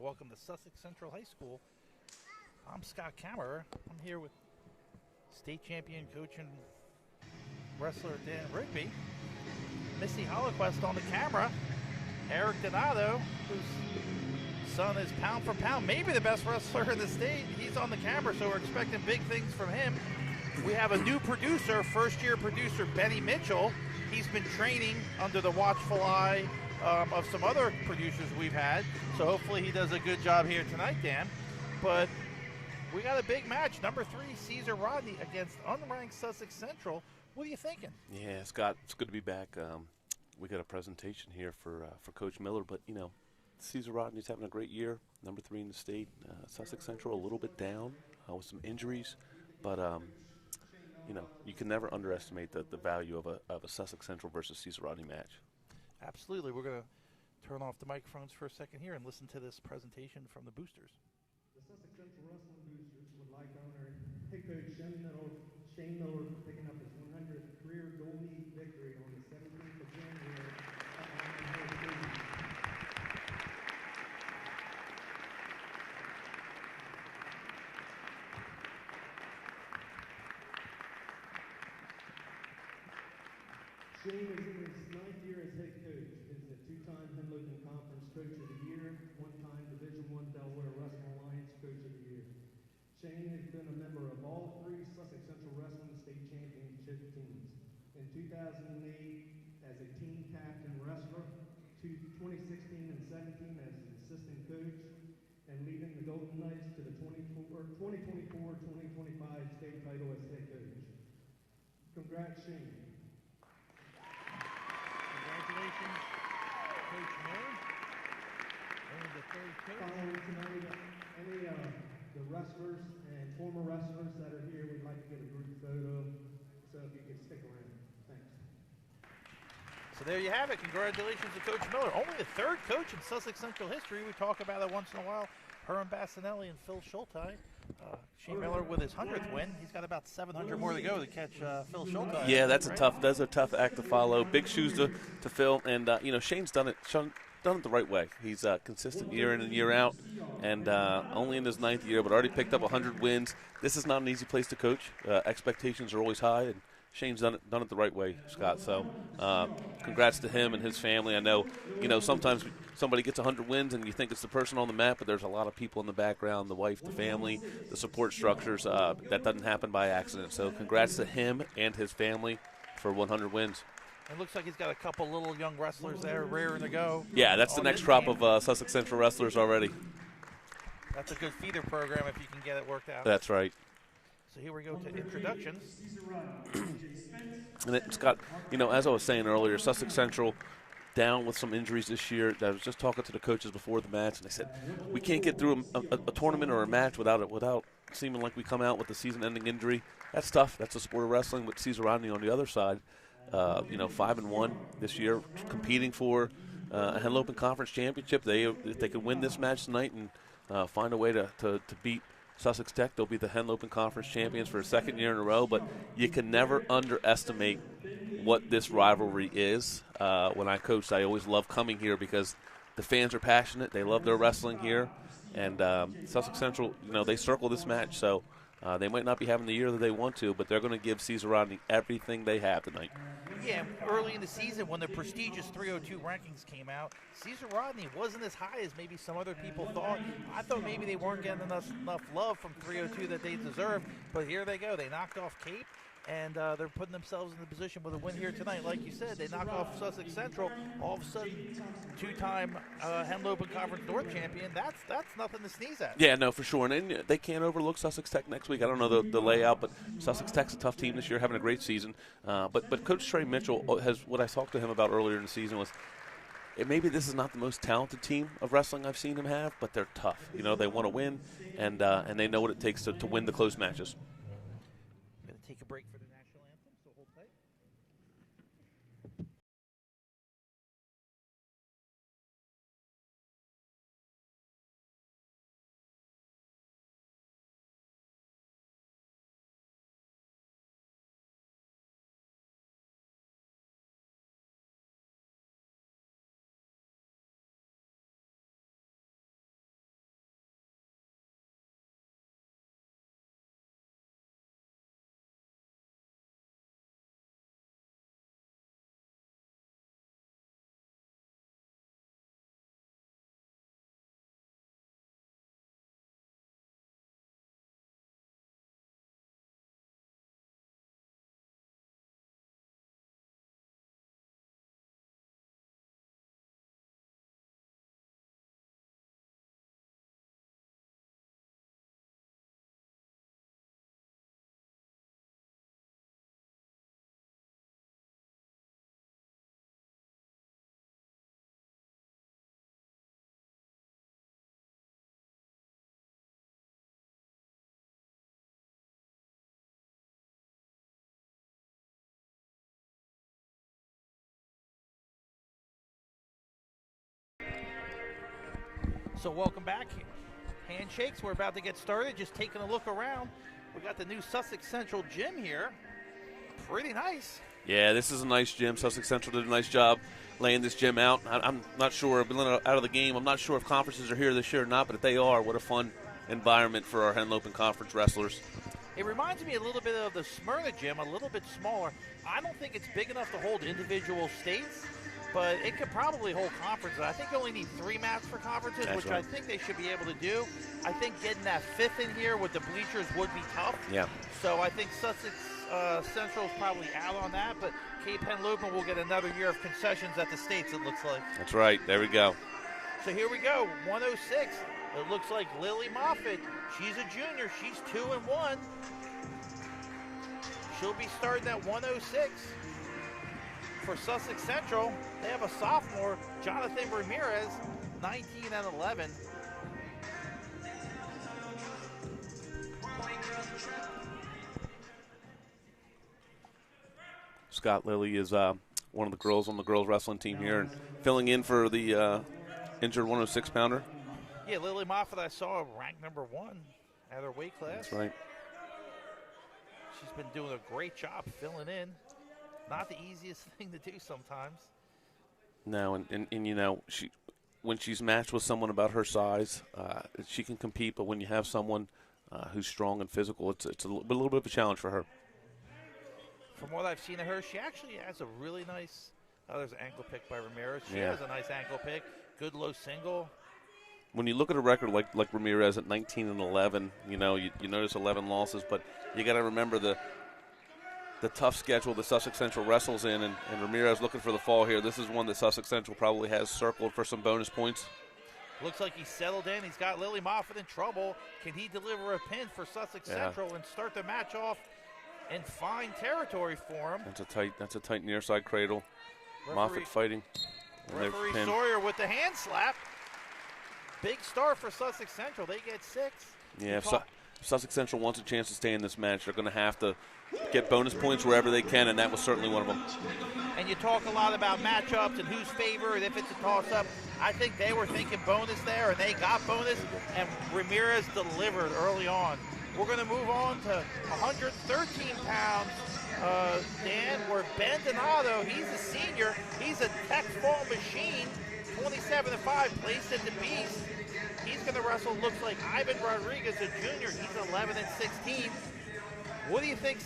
Welcome to Sussex Central High School. I'm Scott Kammerer. I'm here with state champion coach and wrestler Dan Rigby. Missy Holoquest on the camera. Eric Donato, whose son is pound for pound, maybe the best wrestler in the state. He's on the camera, so we're expecting big things from him. We have a new producer, first-year producer, Benny Mitchell. He's been training under the watchful eye of some other producers we've had, so hopefully he does a good job here tonight, Dan. But we got a big match. Number 3, Caesar Rodney against unranked Sussex Central. What are you thinking? Yeah, Scott, it's good to be back. We got a presentation here for Coach Miller, but, you know, Caesar Rodney's having a great year, number 3 in the state. Sussex Central a little bit down with some injuries, but, you know, you can never underestimate the value of a Sussex Central versus Caesar Rodney match. Absolutely. We're going to turn off the microphones for a second here and listen to this presentation from the boosters. The Sussex Central Wrestling Boosters would like to honor head coach Shane Miller for picking up his 100th career gold league victory on the 17th of January at Rodney Stadium. Shane is in his 9th year as head coach. Is a 2-time Henlopen Conference Coach of the Year, 1-time Division I Delaware Wrestling Alliance Coach of the Year. Shane has been a member of all 3 Sussex Central Wrestling State Championship teams. In 2008 as a team captain wrestler, 2016 and 17 as an assistant coach, and leading the Golden Knights to the 2024-2025 state title as head coach. Congrats, Shane. Congratulations, Coach Miller. Only the 3rd coach. Following tonight, any the wrestlers and former wrestlers that are here, we'd like to get a group photo, so if you could stick around. Thanks. So there you have it. Congratulations to Coach Miller. Only the 3rd coach in Sussex Central history. We talk about it once in a while. Herman Bassinelli and Phil Schulte. Shane Miller with his 100th win. He's got about 700 more to go to catch Phil Schulte. Yeah, that's a tough act to follow. Big shoes to fill, and you know, Shane's done it the right way. He's consistent year in and year out, and only in his 9th year, but already picked up 100 wins. This is not an easy place to coach. Expectations are always high, and Shane's done it the right way, Scott. So, congrats to him and his family. I know, you know, sometimes somebody gets 100 wins and you think it's the person on the map, but there's a lot of people in the background, the wife, the family, the support structures. That doesn't happen by accident. So, congrats to him and his family for 100 wins. It looks like he's got a couple little young wrestlers there raring to go. Yeah, that's the next crop of Sussex Central wrestlers already. That's a good feeder program if you can get it worked out. That's right. So here we go to introductions. And it's got, you know, as I was saying earlier, Sussex Central down with some injuries this year. I was just talking to the coaches before the match, and they said, we can't get through a tournament or a match without seeming like we come out with a season-ending injury. That's tough. That's the sport of wrestling. With Caesar Rodney on the other side, you know, 5-1 this year, competing for a Henlopen Conference championship. If they could win this match tonight and find a way to beat Sussex Tech, they'll be the Henlopen Conference champions for a 2nd year in a row. But you can never underestimate what this rivalry is. When I coached, I always loved coming here because the fans are passionate. They love their wrestling here. And Sussex Central, you know, they circle this match. So they might not be having the year that they want to, but they're going to give Caesar Rodney everything they have tonight. Yeah, early in the season when the prestigious 302 rankings came out, Caesar Rodney wasn't as high as maybe some other people thought. I thought maybe they weren't getting enough love from 302 that they deserved, but here they go. They knocked off Cape, and they're putting themselves in the position with a win here tonight. Like you said, they knock off Sussex Central. All of a sudden, 2-time Henlopen Conference North champion. That's nothing to sneeze at. Yeah, no, for sure. And then they can't overlook Sussex Tech next week. I don't know the layout, but Sussex Tech's a tough team this year, having a great season. But Coach Trey Mitchell has, what I talked to him about earlier in the season was, maybe this is not the most talented team of wrestling I've seen him have, but they're tough. You know, they want to win, and they know what it takes to win the close matches. Going to take a break for So welcome back. Handshakes. We're about to get started. Just taking a look around. We got the new Sussex Central gym here. Pretty nice. Yeah, this is a nice gym. Sussex Central did a nice job laying this gym out. I'm not sure. I've been out of the game. I'm not sure if conferences are here this year or not, but if they are, what a fun environment for our Henlopen Conference wrestlers. It reminds me a little bit of the Smyrna gym, a little bit smaller. I don't think it's big enough to hold individual states, but it could probably hold conferences. I think you only need 3 mats for conferences, That's which right. I think they should be able to do. I think getting that 5th in here with the bleachers would be tough. Yeah. So I think Sussex Central is probably out on that, but Cape Henlopen will get another year of concessions at the states, it looks like. That's right. There we go. So here we go, 106. It looks like Lily Moffitt. She's a junior. She's 2-1. She'll be starting at 106. For Sussex Central, they have a sophomore, Jonathan Ramirez, 19-11. Scott Lilly is one of the girls on the girls wrestling team here and filling in for the injured 106-pounder. Yeah, Lily Moffitt, I saw ranked number 1 at her weight class. That's right. She's been doing a great job filling in. Not the easiest thing to do sometimes. No, and you know, when she's matched with someone about her size, she can compete. But when you have someone who's strong and physical, it's a little bit of a challenge for her. From what I've seen of her, she actually has a really nice. Oh, there's an ankle pick by Ramirez. She Yeah. has a nice ankle pick. Good low single. When you look at a record like Ramirez at 19-11, you know you notice 11 losses, but you got to remember the tough schedule that Sussex Central wrestles in, and Ramirez looking for the fall here. This is one that Sussex Central probably has circled for some bonus points. Looks like he's settled in. He's got Lily Moffitt in trouble. Can he deliver a pin for Sussex Central and start the match off in fine territory for him? That's a tight near side cradle. Moffitt fighting. Referee Sawyer with the hand slap. Big start for Sussex Central. They get 6. Yeah, if Sussex Central wants a chance to stay in this match, they're going to have to get bonus points wherever they can, and that was certainly one of them. And you talk a lot about matchups and who's favored if it's a toss-up. I think they were thinking bonus there, and they got bonus, and Ramirez delivered early on. We're going to move on to 113 pounds, Dan, where Ben Donato, he's a senior. He's a tech fall machine, 27-5, placed at the beast. He's going to wrestle, looks like Ivan Rodriguez, a junior. He's 11-16. What do you think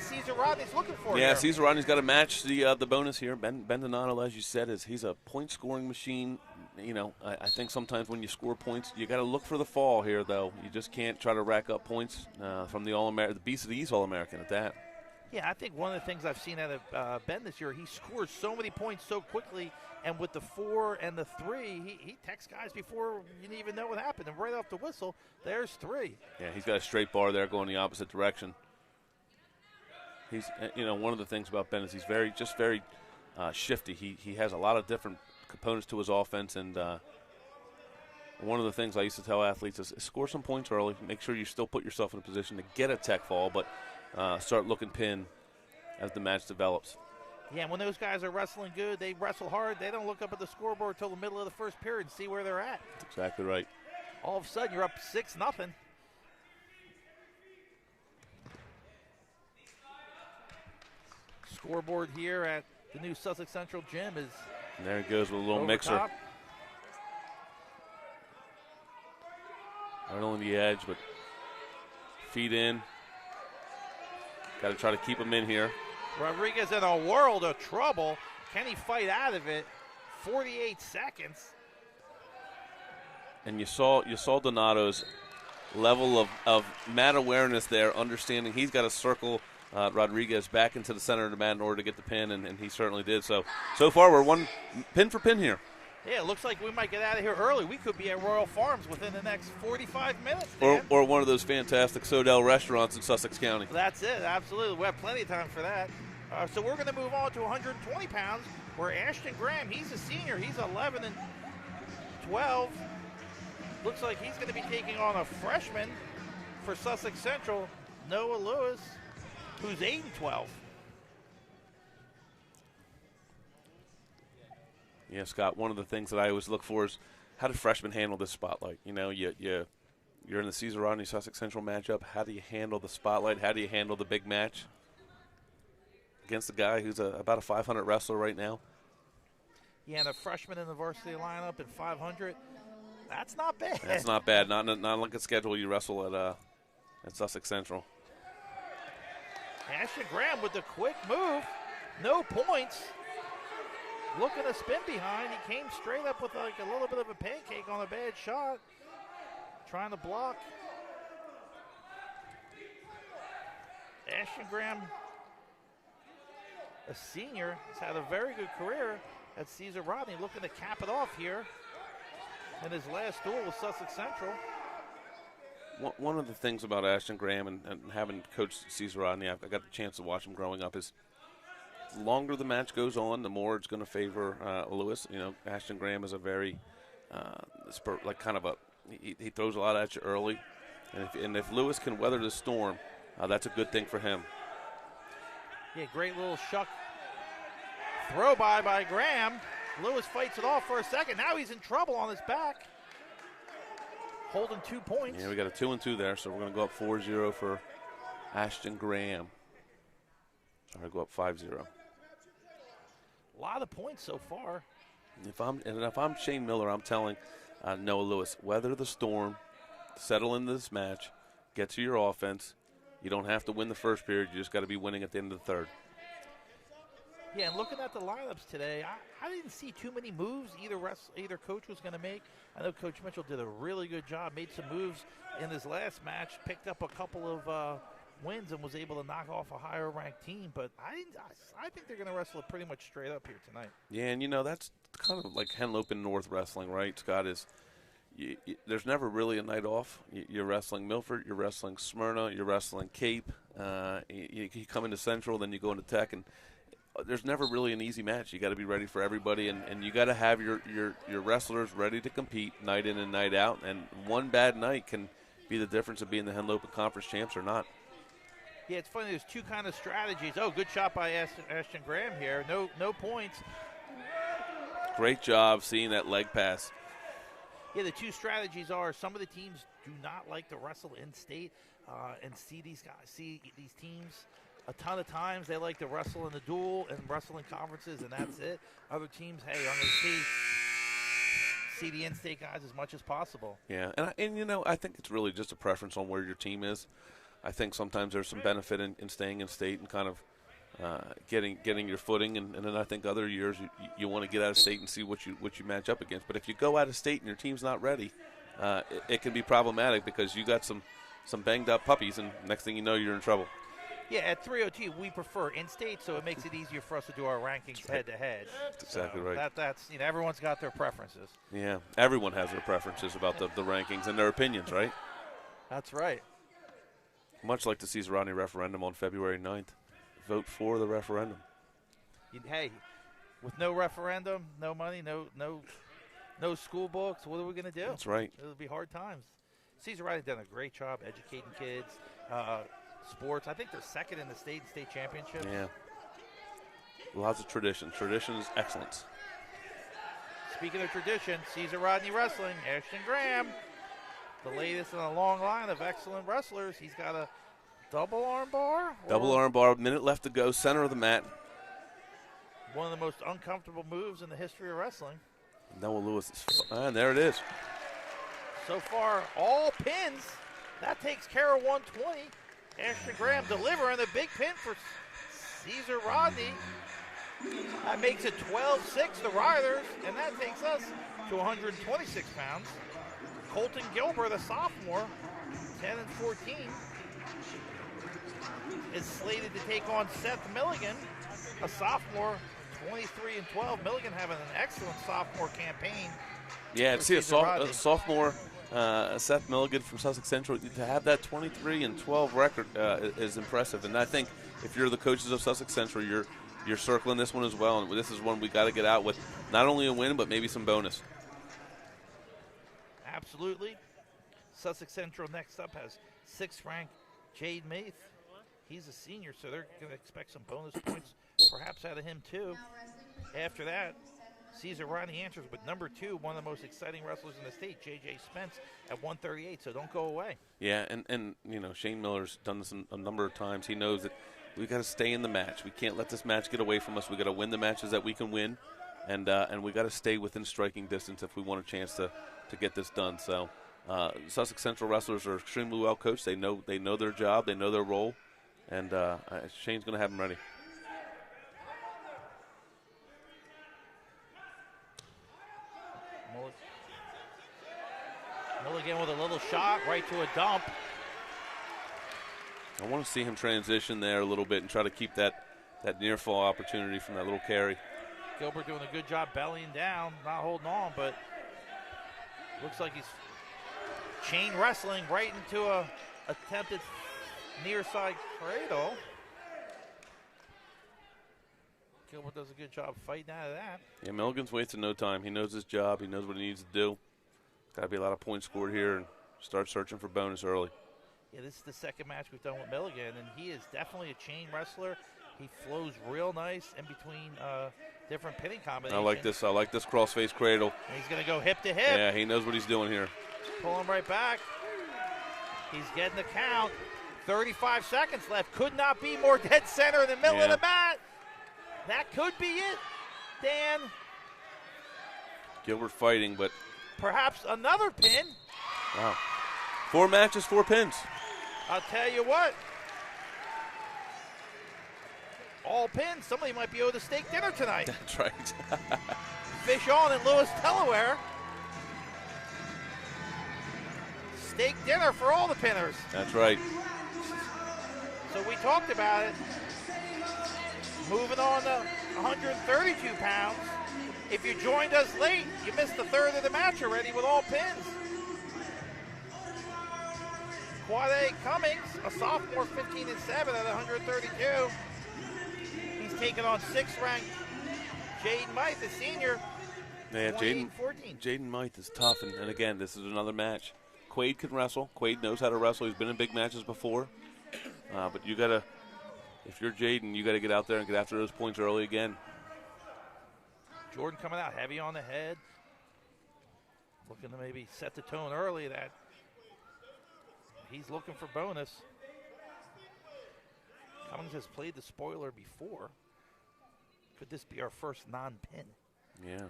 Cesar Rodney's looking for here? Cesar Rodney's got to match the bonus here. Ben Donato, as you said, he's a point-scoring machine. You know, I think sometimes when you score points, you got to look for the fall here, though. You just can't try to rack up points from the Beast of the East All-American at that. Yeah, I think one of the things I've seen out of Ben this year, he scores so many points so quickly, and with the 4 and the 3, he texts guys before you didn't even know what happened, and right off the whistle, there's 3. Yeah, he's got a straight bar there going the opposite direction. He's, one of the things about Ben is he's very shifty. He has a lot of different components to his offense, and one of the things I used to tell athletes is score some points early. Make sure you still put yourself in a position to get a tech fall, but start looking pin as the match develops. Yeah, when those guys are wrestling good, they wrestle hard. They don't look up at the scoreboard until the middle of the first period and see where they're at. That's exactly right. All of a sudden, you're up 6-0. Scoreboard here at the new Sussex Central gym is. And there he goes with a little mixer. Top. Right on the edge, but feet in. Got to try to keep him in here. Rodriguez in a world of trouble. Can he fight out of it? 48 seconds. And you saw Donato's level of mat awareness there, understanding he's got to circle Rodriguez back into the center of the mat in order to get the pin, and he certainly did. So far we're one pin for pin here. Yeah, it looks like we might get out of here early. We could be at Royal Farms within the next 45 minutes, Dan. Or one of those fantastic Sodell restaurants in Sussex County. That's it, absolutely. We have plenty of time for that. So we're going to move on to 120 pounds, where Ashton Graham, he's a senior. He's 11-12. Looks like he's going to be taking on a freshman for Sussex Central, Noah Lewis, who's 8-12. Yeah, Scott, one of the things that I always look for is how do freshmen handle this spotlight? You know, you're in the Caesar Rodney Sussex Central matchup. How do you handle the spotlight? How do you handle the big match against a guy who's about a 500 wrestler right now? Yeah, and a freshman in the varsity lineup at 500. That's not bad. That's not bad. Not like a schedule you wrestle at Sussex Central. Ashton Graham with the quick move. No points. Looking to spin behind. He came straight up with like a little bit of a pancake on a bad shot. Trying to block. Ashton Graham, a senior, has had a very good career at Caesar Rodney, looking to cap it off here in his last duel with Sussex Central. One of the things about Ashton Graham and having coached Caesar Rodney, I got the chance to watch him growing up, is the longer the match goes on, the more it's going to favor Lewis. You know, Ashton Graham is a very, he throws a lot at you early. And if Lewis can weather the storm, that's a good thing for him. Yeah, great little shuck throw by Graham. Lewis fights it off for a second. Now he's in trouble on his back. Holding 2 points. Yeah, we got a 2-2 there, so we're going to go up 4-0 for Ashton Graham. Sorry, go up 5-0. A lot of points so far. If I'm Shane Miller, I'm telling Noah Lewis, weather the storm, settle into this match, get to your offense. You don't have to win the first period. You just got to be winning at the end of the third. Yeah, and looking at the lineups today, I didn't see too many moves either coach was going to make. I know Coach Mitchell did a really good job, made some moves in his last match, picked up a couple of wins and was able to knock off a higher-ranked team. But I think they're going to wrestle it pretty much straight up here tonight. Yeah, and, you know, that's kind of like Henlopen North wrestling, right, Scott? There's never really a night off. You're wrestling Milford, you're wrestling Smyrna, you're wrestling Cape. You come into Central, then you go into Tech, and there's never really an easy match. You got to be ready for everybody, and you got to have your wrestlers ready to compete night in and night out. And one bad night can be the difference of being the Henlopen Conference champs or not. Yeah, it's funny. There's two kind of strategies. Oh, good shot by Ashton Graham here. No points. Great job seeing that leg pass. Yeah, the two strategies are some of the teams do not like to wrestle in state and see these teams a ton of times. They like to wrestle in the duel and wrestle in conferences, and that's it. Other teams, hey, I'm going to see the in-state guys as much as possible. Yeah, and you know, I think it's really just a preference on where your team is. I think sometimes there's some benefit in staying in state and kind of getting your footing, and then I think other years you want to get out of state and see what you match up against. But if you go out of state and your team's not ready, it can be problematic because you got some banged up puppies, and next thing you know, you're in trouble. Yeah, at 302 we prefer in-state, so it makes it easier for us to do our rankings head-to-head. That's exactly right. That's everyone's got their preferences. Yeah, everyone has their preferences about the rankings and their opinions, right? That's right. Much like the Caesar Rodney referendum on February 9th. Vote for the referendum. Hey, with no referendum, no money, no school books, what are we going to do? That's right. It'll be hard times. Caesar Rodney done a great job educating kids. Sports, I think they're second in the state championship. Yeah. Lots of tradition. Tradition is excellence. Speaking of tradition, Caesar Rodney Wrestling, Ashton Graham, the latest in a long line of excellent wrestlers. He's got a double arm bar. Double arm bar, minute left to go, center of the mat. One of the most uncomfortable moves in the history of wrestling. Noah Lewis is fine. There it is. So far, all pins. That takes care of 120. Ashton Graham delivering the big pin for Caesar Rodney. That makes it 12-6 the Riders, and that takes us to 126 pounds. Colton Gilbert, a sophomore, 10-14, is slated to take on Seth Milligan, a sophomore, 23-12. Milligan having an excellent sophomore campaign. Yeah, to see a sophomore Seth Milligan from Sussex Central, to have that 23-12 record is impressive. And I think if you're the coaches of Sussex Central, you're circling this one as well. And this is one we got to get out with not only a win, but maybe some bonus. Absolutely. Sussex Central next up has 6th ranked Jade Maith. He's a senior, so they're going to expect some bonus points perhaps out of him too. After that, Caesar Rodney answers with number 2, one of the most exciting wrestlers in the state, J.J. Spence, at 138, so don't go away. Yeah, and you know, Shane Miller's done this a number of times. He knows that we got to stay in the match. We can't let this match get away from us. We got to win the matches that we can win, and we got to stay within striking distance if we want a chance to get this done. So Sussex Central wrestlers are extremely well coached. They know their job. They know their role, and Shane's going to have them ready. Milligan with a little shot right to a dump. I want to see him transition there a little bit and try to keep that near fall opportunity from that little carry. Gilbert doing a good job bellying down, not holding on, but looks like he's chain wrestling right into a attempted near side cradle. Gilbert does a good job fighting out of that. Yeah, Milligan's wasting no time. He knows his job. He knows what he needs to do. Got to be a lot of points scored here and start searching for bonus early. Yeah, this is the second match we've done with Milligan, and he is definitely a chain wrestler. He flows real nice in between different pinning combinations. I like this crossface cradle. And he's going to go hip to hip. Yeah, he knows what he's doing here. Pull him right back. He's getting the count. 35 seconds left. Could not be more dead center in the middle of the mat. That could be it, Dan. Gilbert fighting, but perhaps another pin. Wow. 4 matches, 4 pins. I'll tell you what. All pins. Somebody might be owed a steak dinner tonight. That's right. Fish on in Lewis, Delaware. Steak dinner for all the pinners. That's right. So we talked about it. Moving on to 132 pounds. If you joined us late, you missed the third of the match already with all pins. Quade Cummings, a sophomore, 15-7 at 132. He's taking on 6th ranked Jaden Mythe, a senior. Yeah, Jaden Mythe is tough, and again, this is another match. Quade can wrestle. Quade knows how to wrestle. He's been in big matches before. But you gotta, if you're Jaden, you gotta get out there and get after those points early again. Jordan coming out heavy on the head. Looking to maybe set the tone early that he's looking for bonus. Cummings has played the spoiler before. Could this be our first non-pin? Yeah.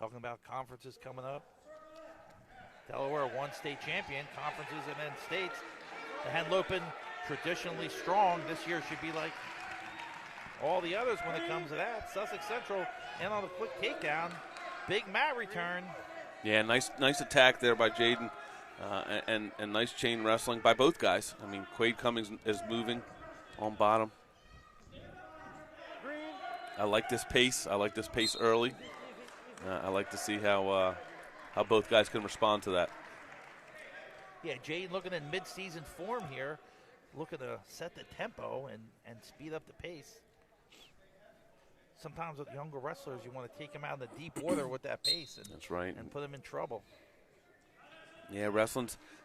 Talking about conferences coming up. Delaware, 1 state champion, conferences and then states. The Henlopen traditionally strong. This year should be like all the others when it comes to that. Sussex Central in on a quick takedown. Big mat return. Yeah, nice attack there by Jaden, and nice chain wrestling by both guys. I mean, Quade Cummings is moving on bottom. I like this pace. I like this pace early. I like to see how both guys can respond to that. Yeah, Jaden looking in mid-season form here, looking to set the tempo and speed up the pace. Sometimes with younger wrestlers, you want to take them out in the deep water with that pace. And, that's right. And put them in trouble. Yeah,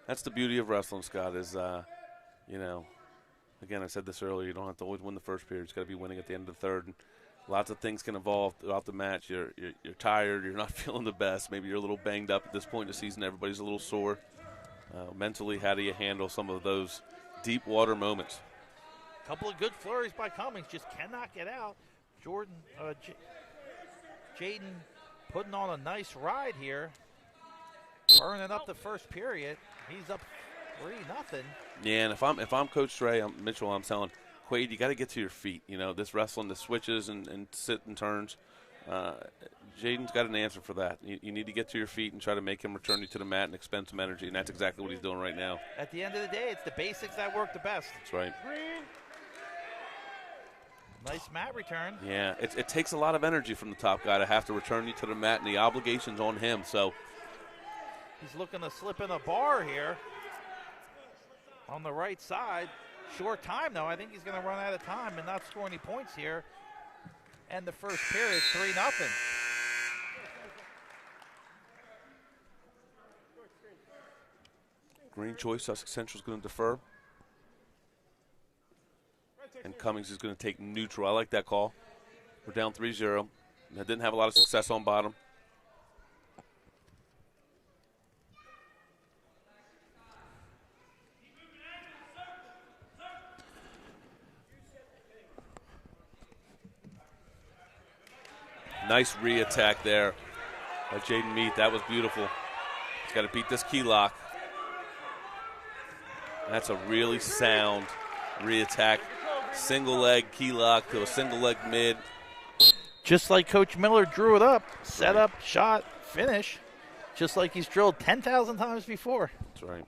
that's the beauty of wrestling, Scott, is, you know, again, I said this earlier, you don't have to always win the first period. It's got to be winning at the end of the third. And lots of things can evolve throughout the match. You're tired. You're not feeling the best. Maybe you're a little banged up at this point in the season. Everybody's a little sore. Mentally, how do you handle some of those deep water moments? A couple of good flurries by Cummings, just cannot get out. Jaden putting on a nice ride here, burning up the first period. He's up 3-0. Yeah, and if I'm Coach Trey, Mitchell, I'm telling Quade, you got to get to your feet. You know, this wrestling, the switches and sit and turns. Jaden's got an answer for that. You need to get to your feet and try to make him return you to the mat and expend some energy, and that's exactly what he's doing right now. At the end of the day, it's the basics that work the best. That's right. Nice mat return. Yeah, it takes a lot of energy from the top guy to have to return you to the mat, and the obligation's on him. So he's looking to slip in a bar here on the right side. Short time, though. I think he's going to run out of time and not score any points here. And the first period, 3-0. Green choice, Sussex Central's going to defer. and Cummings is going to take neutral. I like that call. We're down 3-0. I didn't have a lot of success on bottom. Nice re-attack there by Jaden Meath. That was beautiful. He's got to beat this key lock. That's a really sound re-attack. Single leg key lock to a single leg mid. Just like Coach Miller drew it up, set up, shot, finish. Just like he's drilled 10,000 times before. That's right.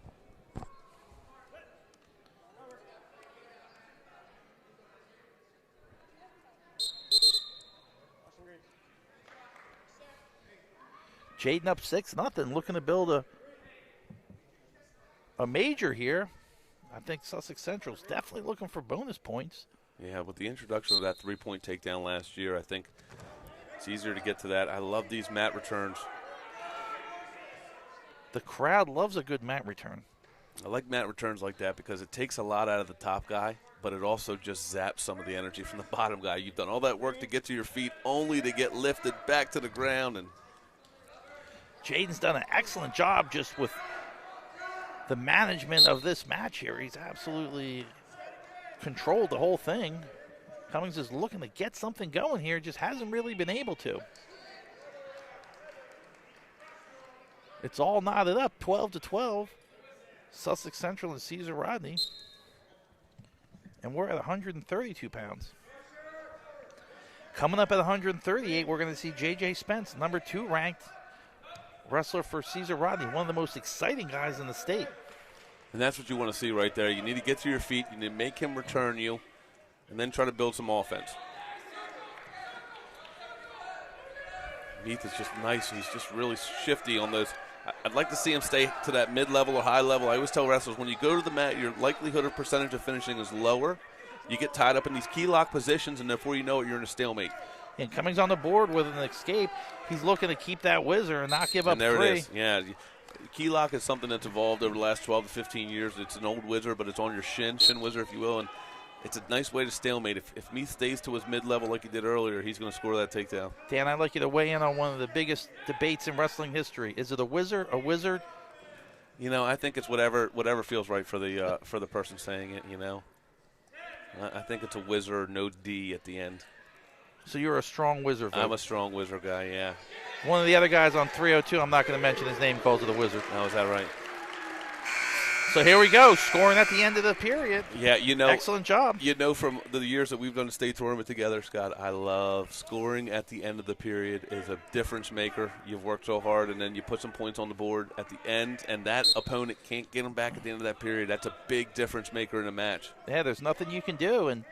Jaden up 6-0, looking to build a major here. I think Sussex Central's definitely looking for bonus points. Yeah, with the introduction of that three-point takedown last year, I think it's easier to get to that. I love these mat returns. The crowd loves a good mat return. I like mat returns like that because it takes a lot out of the top guy, but it also just zaps some of the energy from the bottom guy. You've done all that work to get to your feet only to get lifted back to the ground. And Jaden's done an excellent job just with the management of this match here. He's absolutely controlled the whole thing. Cummings is looking to get something going here, just hasn't really been able to. It's all knotted up, 12-12. Sussex Central and Caesar Rodney. And we're at 132 pounds. Coming up at 138, we're going to see J.J. Spence, number 2 ranked wrestler for Caesar Rodney, one of the most exciting guys in the state. And that's what you want to see right there. You need to get to your feet. You need to make him return you, and then try to build some offense. Meath is just nice. He's just really shifty on those. I'd like to see him stay to that mid-level or high level. I always tell wrestlers, when you go to the mat, your likelihood of percentage of finishing is lower. You get tied up in these key lock positions, and before you know it, you're in a stalemate. And Cummings on the board with an escape. He's looking to keep that whizzer and not give up there three. It is. Yeah. Key lock is something that's evolved over the last 12 to 15 years. It's an old whizzer, but it's on your shin whizzer, if you will, and it's a nice way to stalemate. If Meath stays to his mid-level like he did earlier, he's going to score that takedown. Dan, I'd like you to weigh in on one of the biggest debates in wrestling history. Is it a whizzer, a wizard? You know, I think it's whatever feels right for the person saying it, you know. I think it's a whizzer, no D at the end. So you're a strong whizzer vote. I'm a strong whizzer guy, yeah. One of the other guys on 302, I'm not going to mention his name, calls it a wizard. Oh, is that right? So here we go, scoring at the end of the period. Yeah, you know. Excellent job. You know, from the years that we've done the state tournament together, Scott, I love scoring at the end of the period is a difference maker. You've worked so hard, and then you put some points on the board at the end, and that opponent can't get them back at the end of that period. That's a big difference maker in a match. Yeah, there's nothing you can do, and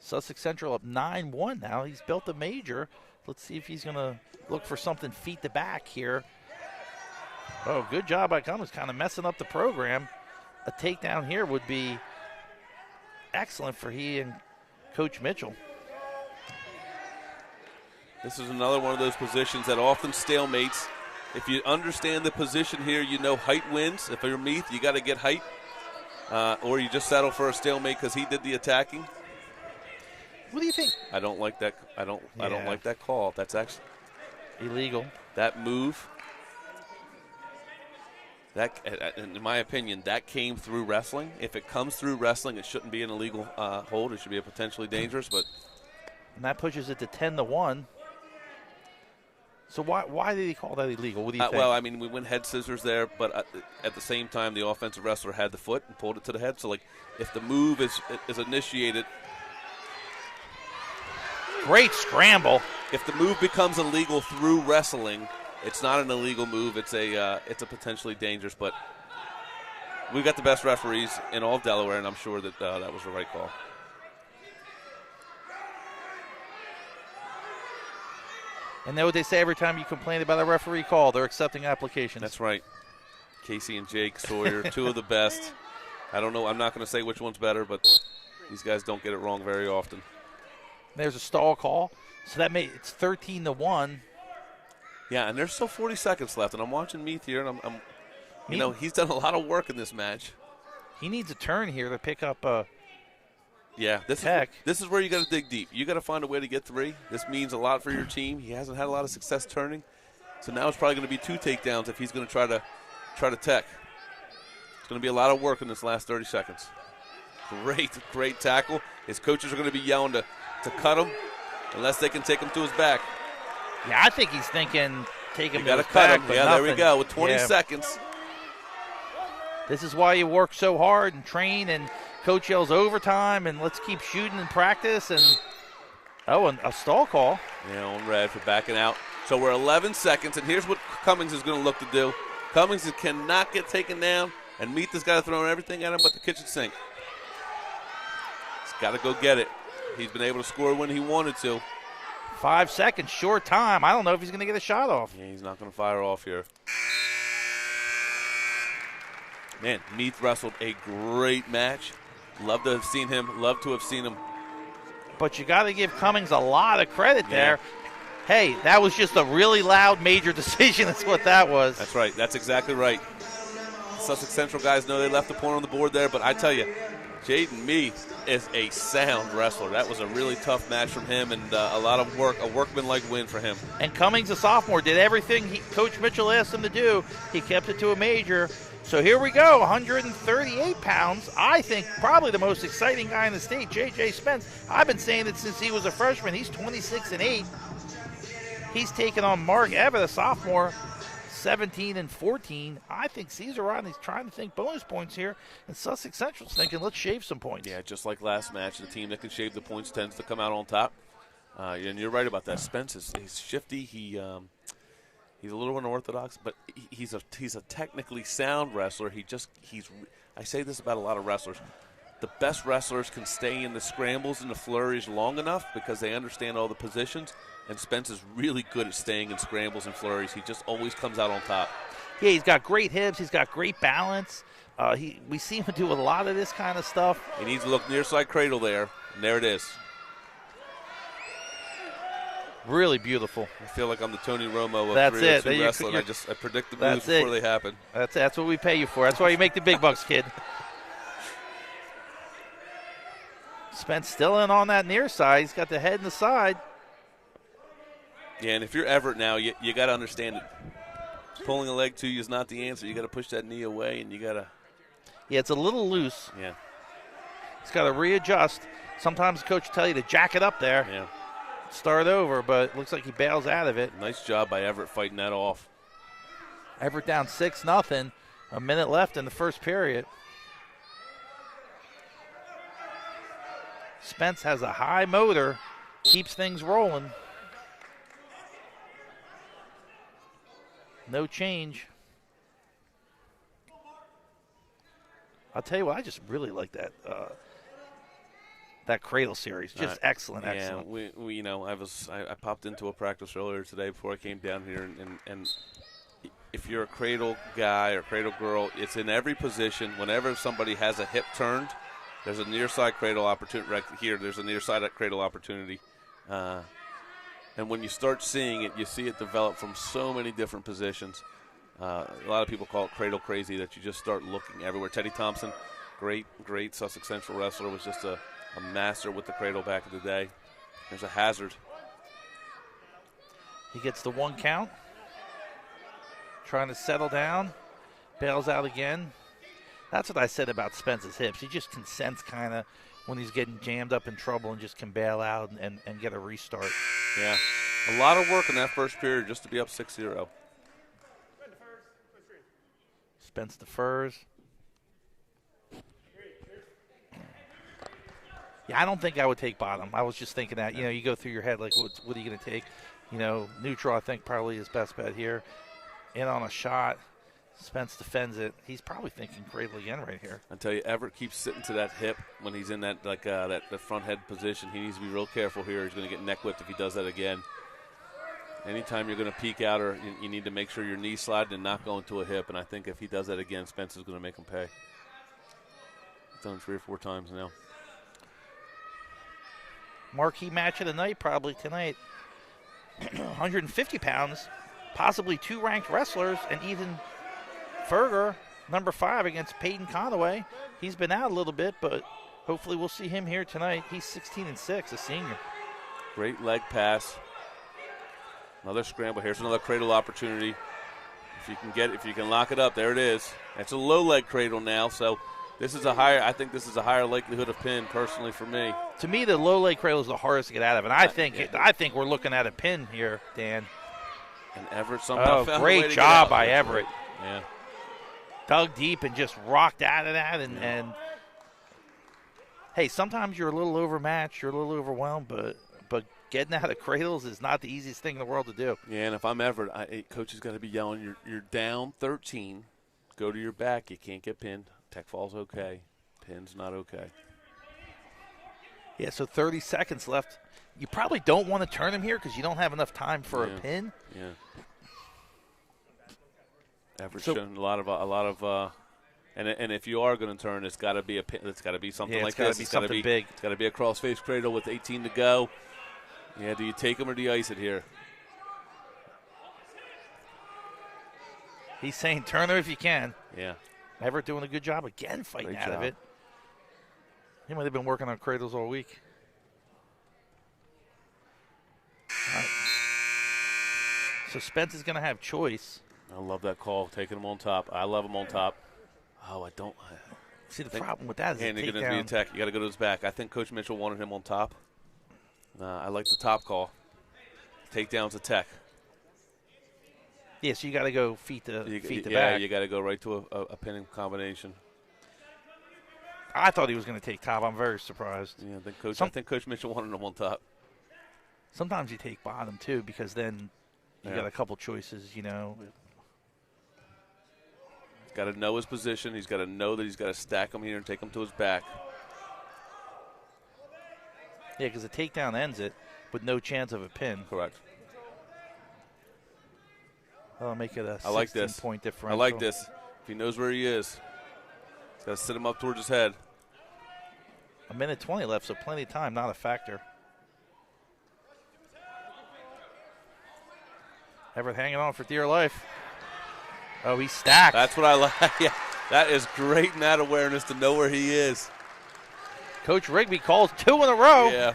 Sussex Central up 9-1 now. He's built a major. Let's see if he's going to look for something feet to back here. Oh, good job by Cummings, kind of messing up the program. A takedown here would be excellent for he and Coach Mitchell. This is another one of those positions that often stalemates. If you understand the position here, you know height wins. If you're Meath, you got to get height. Or you just settle for a stalemate because he did the attacking. What do you think? I don't like that. I don't like that call. That's actually illegal. That move. That, in my opinion, that came through wrestling. If it comes through wrestling, it shouldn't be an illegal hold. It should be a potentially dangerous. But and that pushes it to 10-1. So why did he call that illegal? What do you think? Well, I mean, we went head scissors there, but at the same time, the offensive wrestler had the foot and pulled it to the head. So, like, if the move is initiated. Great scramble. If the move becomes illegal through wrestling, it's not an illegal move. It's a potentially dangerous. But we've got the best referees in all of Delaware, and I'm sure that that was the right call. And know what they say every time you complain about a referee call, they're accepting applications. That's right. Casey and Jake Sawyer, two of the best. I don't know. I'm not going to say which one's better, but these guys don't get it wrong very often. There's a stall call. So that it's 13-1. Yeah, and there's still 40 seconds left, and I'm watching Meath here, and you know, he's done a lot of work in this match. He needs a turn here to pick up Yeah, this Tech. is where you got to dig deep. You got to find a way to get 3. This means a lot for your team. He hasn't had a lot of success turning, so now it's probably going to be 2 takedowns if he's going to try to tech. It's going to be a lot of work in this last 30 seconds. Great tackle. His coaches are going to be yelling to cut him unless they can take him to his back. Yeah, I think he's thinking take him You to got to his cut back, him. but Yeah, nothing. there we go with 20 Yeah. seconds. This is why you work so hard and train, and coach yells overtime, and let's keep shooting in practice. And a stall call. Yeah, on red for backing out. So we're 11 seconds, and here's what Cummings is going to look to do. Cummings cannot get taken down, and Meath has got to throw everything at him but the kitchen sink. He's got to go get it. He's been able to score when he wanted to. 5 seconds, short time. I don't know if he's going to get a shot off. Yeah, he's not going to fire off here. Man, Meath wrestled a great match. Love to have seen him. But you got to give Cummings a lot of credit Yeah. there. Hey, that was just a really loud major decision. That's what that was. That's right. That's exactly right. Sussex Central guys know they left the point on the board there, but I tell you, Jaden Meath is a sound wrestler. That was a really tough match from him, and a lot of work, a workmanlike win for him. And Cummings, a sophomore, did everything Coach Mitchell asked him to do. He kept it to a major. So here we go, 138 pounds. I think probably the most exciting guy in the state, J.J. Spence. I've been saying it since he was a freshman. He's 26-8. He's taken on Mark Everett, a sophomore, 17-14. I think Caesar Rodney's trying to think bonus points here, and Sussex Central's thinking, let's shave some points. Yeah, just like last match, the team that can shave the points tends to come out on top. And you're right about that. Spence he's shifty. He's a little unorthodox, but he's a technically sound wrestler. I say this about a lot of wrestlers. The best wrestlers can stay in the scrambles and the flurries long enough because they understand all the positions. And Spence is really good at staying in scrambles and flurries. He just always comes out on top. Yeah, he's got great hips. He's got great balance. We see him do a lot of this kind of stuff. He needs to look near side cradle there, and there it is. Really beautiful. I feel like I'm the Tony Romo of That's 302 it. wrestling. I predict the moves That's it. before they happen. That's what we pay you for. That's why you make the big bucks, kid. Spence still in on that near side. He's got the head and the side. Yeah, and if you're Everett now, you got to understand it. Pulling a leg to you is not the answer. You got to push that knee away, and you got to. Yeah, it's a little loose. Yeah. He's got to readjust. Sometimes the coach will tell you to jack it up there. Yeah. Start over, but it looks like he bails out of it. Nice job by Everett fighting that off. Everett down 6-0. A minute left in the first period. Spence has a high motor, keeps things rolling. No change. I'll tell you what, I just really like that cradle series. Just excellent. Yeah, we I popped into a practice earlier today before I came down here, and if you're a cradle guy or cradle girl, it's in every position. Whenever somebody has a hip turned, there's a near side cradle opportunity. Right here, there's a near side cradle opportunity. And when you start seeing it, you see it develop from so many different positions. A lot of people call it cradle crazy, that you just start looking everywhere. Teddy Thompson, great Sussex Central wrestler, was just a master with the cradle back in the day. There's a hazard. He gets the 1 count. Trying to settle down. Bails out again. That's what I said about Spence's hips. He just can sense kind of when he's getting jammed up in trouble and just can bail out and get a restart. Yeah. A lot of work in that first period just to be up 6-0. Spence defers. Yeah, I don't think I would take bottom. I was just thinking that, you go through your head like, what are you going to take? Neutral, I think, probably his best bet here. In on a shot. Spence defends it. He's probably thinking cradle again right here. I tell you, Everett keeps sitting to that hip when he's in that the front head position. He needs to be real careful here. He's going to get neck whipped if he does that again. Anytime you're going to peek out, or you need to make sure your knee's sliding and not going to a hip. And I think if he does that again, Spence is going to make him pay. He's done it 3 or 4 times now. Marquee match of the night probably tonight. 150 pounds, possibly 2 ranked wrestlers, and Ethan Ferger, number 5, against Peyton Conaway. He's been out a little bit, but hopefully we'll see him here tonight. He's 16-6, a senior. Great leg pass. Another scramble. Here's another cradle opportunity. If you can lock it up, there it is. It's a low leg cradle now, so I think this is a higher likelihood of pin, personally, for me. To me, the low leg cradle is the hardest to get out of, and I think we're looking at a pin here, Dan. And Everett somehow found a way to great job get out. by Everett. Yeah. Dug deep and just rocked out of that, and hey, sometimes you're a little overmatched, you're a little overwhelmed, but getting out of cradles is not the easiest thing in the world to do. Yeah, and if I'm Everett, coach has got to be yelling, you're down 13. Go to your back. You can't get pinned. Tech fall's okay. Pin's not okay. Yeah, so 30 seconds left. You probably don't want to turn him here because you don't have enough time for a pin. Yeah. Everett's shown a lot of and if you are going to turn, it's got to be a pin. It's got to be something like this. It's got to be something big. It's got to be a cross-face cradle with 18 to go. Yeah, do you take him or do you ice it here? He's saying turn her if you can. Yeah. Everett doing a good job again fighting out of it. He might have been working on cradles all week. All right. So Spence is going to have choice. I love that call, taking him on top. I love him on top. Oh, I don't. See, the problem with that is and you're going to be attacked. You got to go to his back. I think Coach Mitchell wanted him on top. I like the top call. Takedown's a tech. Yeah, so you got to go feet to back. Yeah, you got to go right to a pinning combination. I thought he was going to take top. I'm very surprised. Yeah, I think Coach Mitchell wanted him on top. Sometimes you take bottom, too, because then you got a couple choices, you know. He's got to know his position. He's got to know that he's got to stack him here and take him to his back. Yeah, because the takedown ends it with no chance of a pin. Correct. That'll make it a 16-point differential. I like this. If he knows where he is, he's got to sit him up towards his head. 1:20 left, so plenty of time, not a factor. Everett hanging on for dear life. Oh, he's stacked. That's what I like. Yeah, that is great in that awareness to know where he is. Coach Rigby calls 2 in a row. Yeah.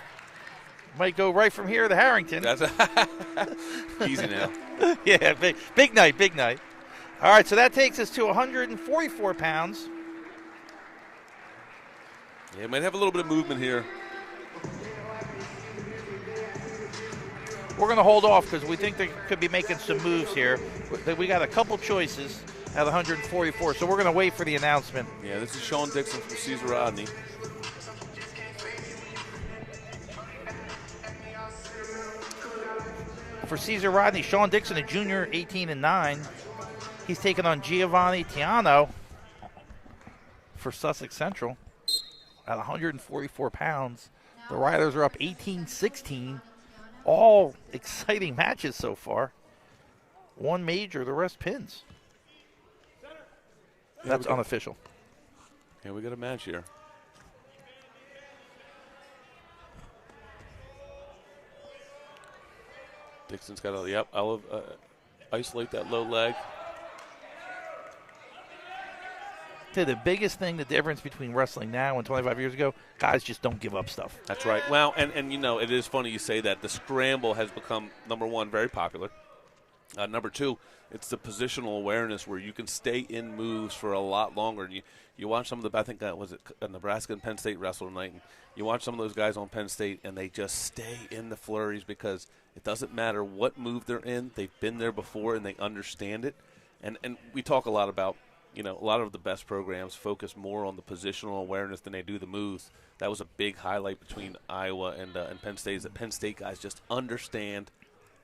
Might go right from here to Harrington. That's easy now. Yeah, big night, big night. All right, so that takes us to 144 pounds. Yeah, might have a little bit of movement here. We're going to hold off because we think they could be making some moves here. We got a couple choices at 144, so we're going to wait for the announcement. Yeah, this is Sean Dixon from Caesar Rodney. For Caesar Rodney, Sean Dixon, a junior, 18-9. He's taking on Giovanni Tiano for Sussex Central at 144 pounds. The Riders are up 18-16. All exciting matches so far. One major, the rest pins. That's unofficial. Yeah, we got a match here. Dixon's got a, I'll isolate that low leg. The biggest thing, the difference between wrestling now and 25 years ago, guys just don't give up stuff. That's right. Well, and you know, it is funny you say that. The scramble has become, number one, very popular. Number two, it's the positional awareness where you can stay in moves for a lot longer. You watch some of the, I think that was it, Nebraska and Penn State wrestle tonight, and you watch some of those guys on Penn State, and they just stay in the flurries because it doesn't matter what move they're in. They've been there before, and they understand it. And we talk a lot about, you know, a lot of the best programs focus more on the positional awareness than they do the moves. That was a big highlight between Iowa and Penn State, is that Penn State guys just understand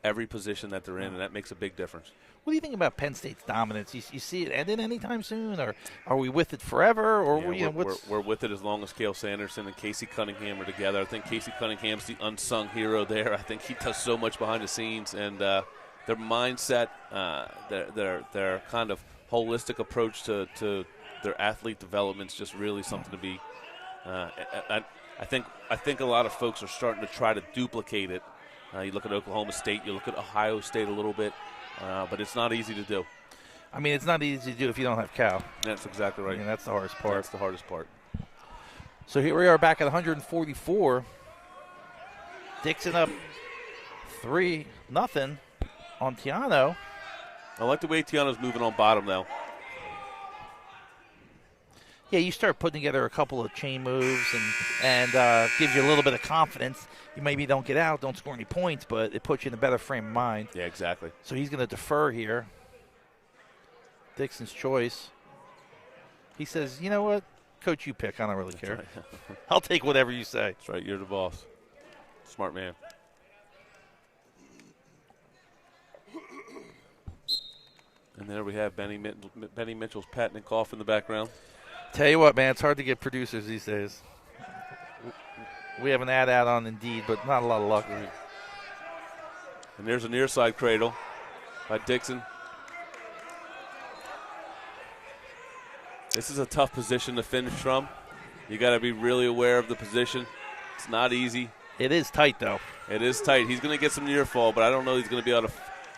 every position that they're in, and that makes a big difference. What do you think about Penn State's dominance? You see it ending anytime soon, or are we with it forever? Or yeah, we're with it as long as Cale Sanderson and Casey Cunningham are together. I think Casey Cunningham's the unsung hero there. I think he does so much behind the scenes, and their mindset, their kind of holistic approach to their athlete development is just really something to be. I think a lot of folks are starting to try to duplicate it. You look at Oklahoma State, you look at Ohio State a little bit, but it's not easy to do. I mean, it's not easy to do if you don't have Cal. That's exactly right. I mean, that's the hardest part. That's the hardest part. So here we are back at 144. Dixon up 3-0 on Tiano. I like the way Tiano's moving on bottom now. Yeah, you start putting together a couple of chain moves and gives you a little bit of confidence. You maybe don't get out, don't score any points, but it puts you in a better frame of mind. Yeah, exactly. So he's going to defer here. Dixon's choice. He says, you know what? Coach, you pick. I don't really care. Right. I'll take whatever you say. That's right. You're the boss. Smart man. And there we have Benny Mitchell's patting and cough in the background. Tell you what, man, it's hard to get producers these days. We have an ad out on Indeed, but not a lot of luck. And there's a near side cradle by Dixon. This is a tough position to finish from. You got to be really aware of the position. It's not easy. It is tight, though. It is tight. He's going to get some near fall, but I don't know he's going to be able to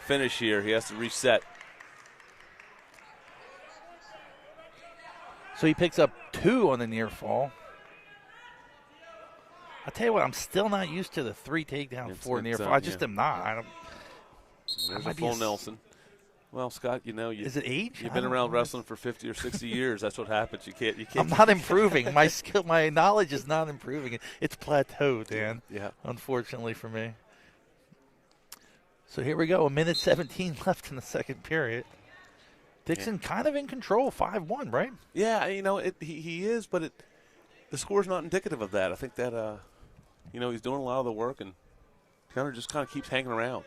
finish here. He has to reset. So he picks up 2 on the near fall. I'll tell you what, I'm still not used to the 3 takedown, 4 near fall. I just am not. There's a full Nelson. Well, Scott, you know, is it age? You've been around wrestling for 50 or 60 years. That's what happens. You can't. I'm not improving. My skill, my knowledge is not improving. It's plateaued, Dan. Yeah. Unfortunately for me. So here we go. 1:17 left in the second period. Dixon kind of in control, 5-1, right? Yeah, you know, he is, but the score's not indicative of that. I think that, you know, he's doing a lot of the work and just kind of keeps hanging around.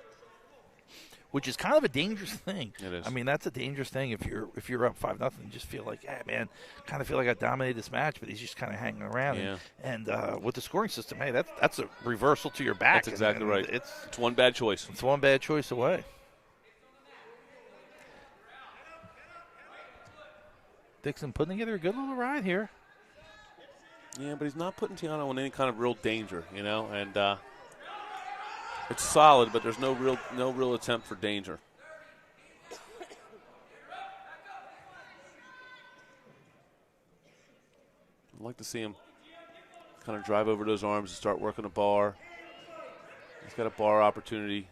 Which is kind of a dangerous thing. It is. I mean, that's a dangerous thing if you're up 5-0. You just feel like, hey, man, kind of feel like I dominated this match, but he's just kind of hanging around. Yeah. And with the scoring system, hey, that's a reversal to your back. That's exactly right. It's one bad choice. It's one bad choice away. Dixon putting together a good little ride here. Yeah, but he's not putting Tiano in any kind of real danger, you know, and it's solid, but there's no real attempt for danger. I'd like to see him kind of drive over those arms and start working a bar. He's got a bar opportunity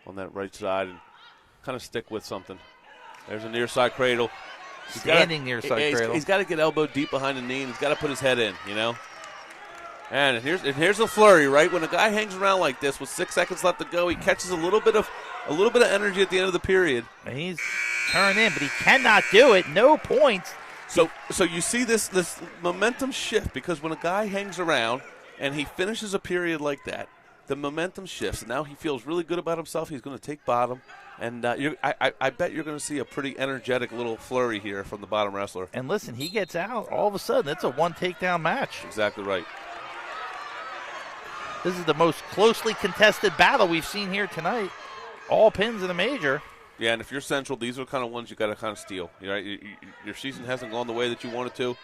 on that right side and kind of stick with something. There's a near side cradle. Standing near side cradle. He's got to get elbow deep behind the knee, and he's got to put his head in, you know. And here's a flurry, right? When a guy hangs around like this with 6 seconds left to go, he catches a little bit of energy at the end of the period. And he's turning in, but he cannot do it. No points. So you see this momentum shift, because when a guy hangs around and he finishes a period like that, the momentum shifts, and now he feels really good about himself. He's going to take bottom, and I bet you're going to see a pretty energetic little flurry here from the bottom wrestler. And listen, he gets out, all of a sudden, it's a one takedown match. Exactly right. This is the most closely contested battle we've seen here tonight. All pins in a major. Yeah, and if you're Central, these are the kind of ones you got to kind of steal. Right? Your season hasn't gone the way that you wanted to,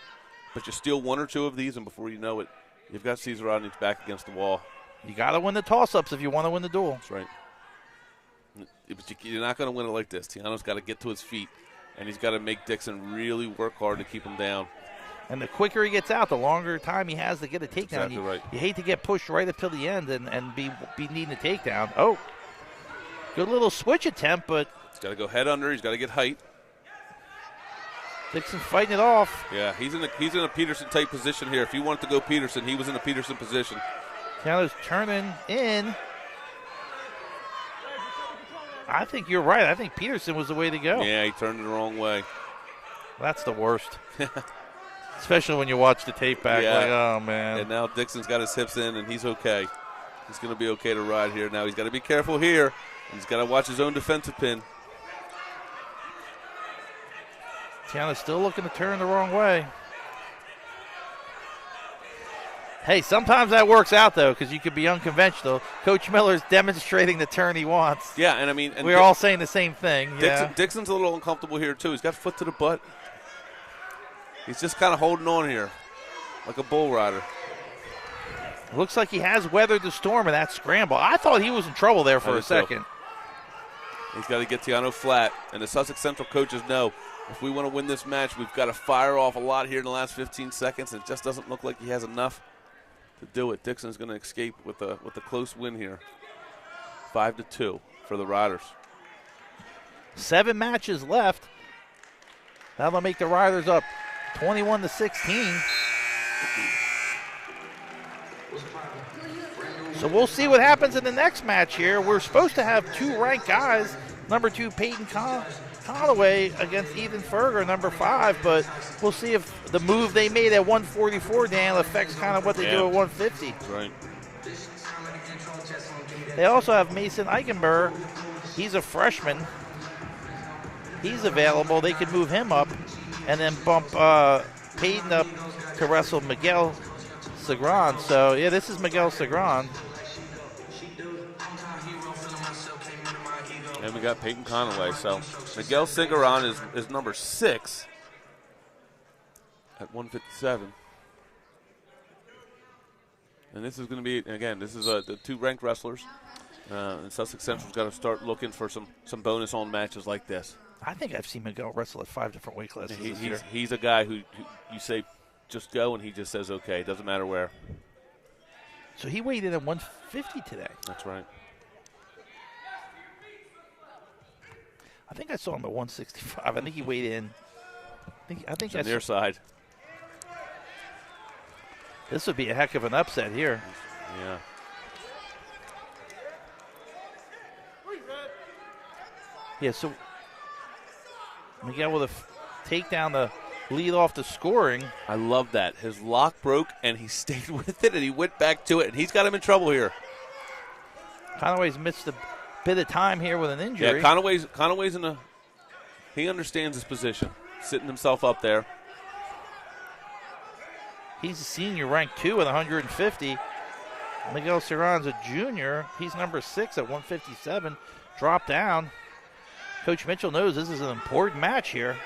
but you steal 1 or 2 of these, and before you know it, you've got Cesar Rodney's back against the wall. You got to win the toss-ups if you want to win the duel. That's right. But you're not going to win it like this. Tiano's got to get to his feet, and he's got to make Dixon really work hard to keep him down. And the quicker he gets out, the longer time he has to get a takedown. Exactly right. You hate to get pushed right up till the end and be needing a takedown. Oh, good little switch attempt, but he's got to go head under. He's got to get height. Dixon fighting it off. Yeah, he's in a Peterson type position here. If he wanted to go Peterson, he was in a Peterson position. Tiano's turning in. I think you're right. I think Peterson was the way to go. Yeah, he turned it the wrong way. That's the worst. Especially when you watch the tape back, yeah. like, oh, man. And now Dixon's got his hips in, and he's okay. He's going to be okay to ride here. Now he's got to be careful here. He's got to watch his own defensive pin. Tiano's still looking to turn the wrong way. Hey, sometimes that works out, though, because you could be unconventional. Coach Miller's demonstrating the turn he wants. Yeah, and I mean, we're all saying the same thing. Dixon's a little uncomfortable here, too. He's got foot to the butt. He's just kind of holding on here like a bull rider. Looks like he has weathered the storm of that scramble. I thought he was in trouble there for a second. He's got to get Tiano flat, and the Sussex Central coaches know if we want to win this match, we've got to fire off a lot here in the last 15 seconds. It just doesn't look like he has enough to do it. Dixon's going to escape with a close win here. 5-2 for the Riders. 7 matches left. That'll make the Riders up 21-16. So we'll see what happens in the next match here. We're supposed to have 2 ranked guys, number 2 Peyton Conaway against Ethan Ferger, number 5, but we'll see if the move they made at 144, Dan, affects kind of what they do at 150. Right. They also have Mason Eichenberg. He's a freshman. He's available. They could move him up and then bump Peyton up to wrestle Miguel Segran. So, yeah, this is Miguel Segran. And we got Peyton Conaway. So Miguel Segran is number 6 at 157. And this is going to be, again, this is the 2 ranked wrestlers. And Sussex Central's got to start looking for some bonus on matches like this. I think I've seen Miguel wrestle at 5 different weight classes this year. He's a guy who you say just go, and he just says okay. It doesn't matter where. So he weighed in at 150 today. That's right. I think I saw him at 165. I think he weighed in. I think that's near side. This would be a heck of an upset here. Yeah. Yeah, so Miguel with a takedown to lead off the scoring. I love that. His lock broke, and he stayed with it, and he went back to it, and he's got him in trouble here. Conaway's missed a bit of time here with an injury. Yeah, Conaway's in a – he understands his position, sitting himself up there. He's a senior, ranked 2 at 150. Miguel Segran's a junior. He's number 6 at 157. Dropped down. Coach Mitchell knows this is an important match here.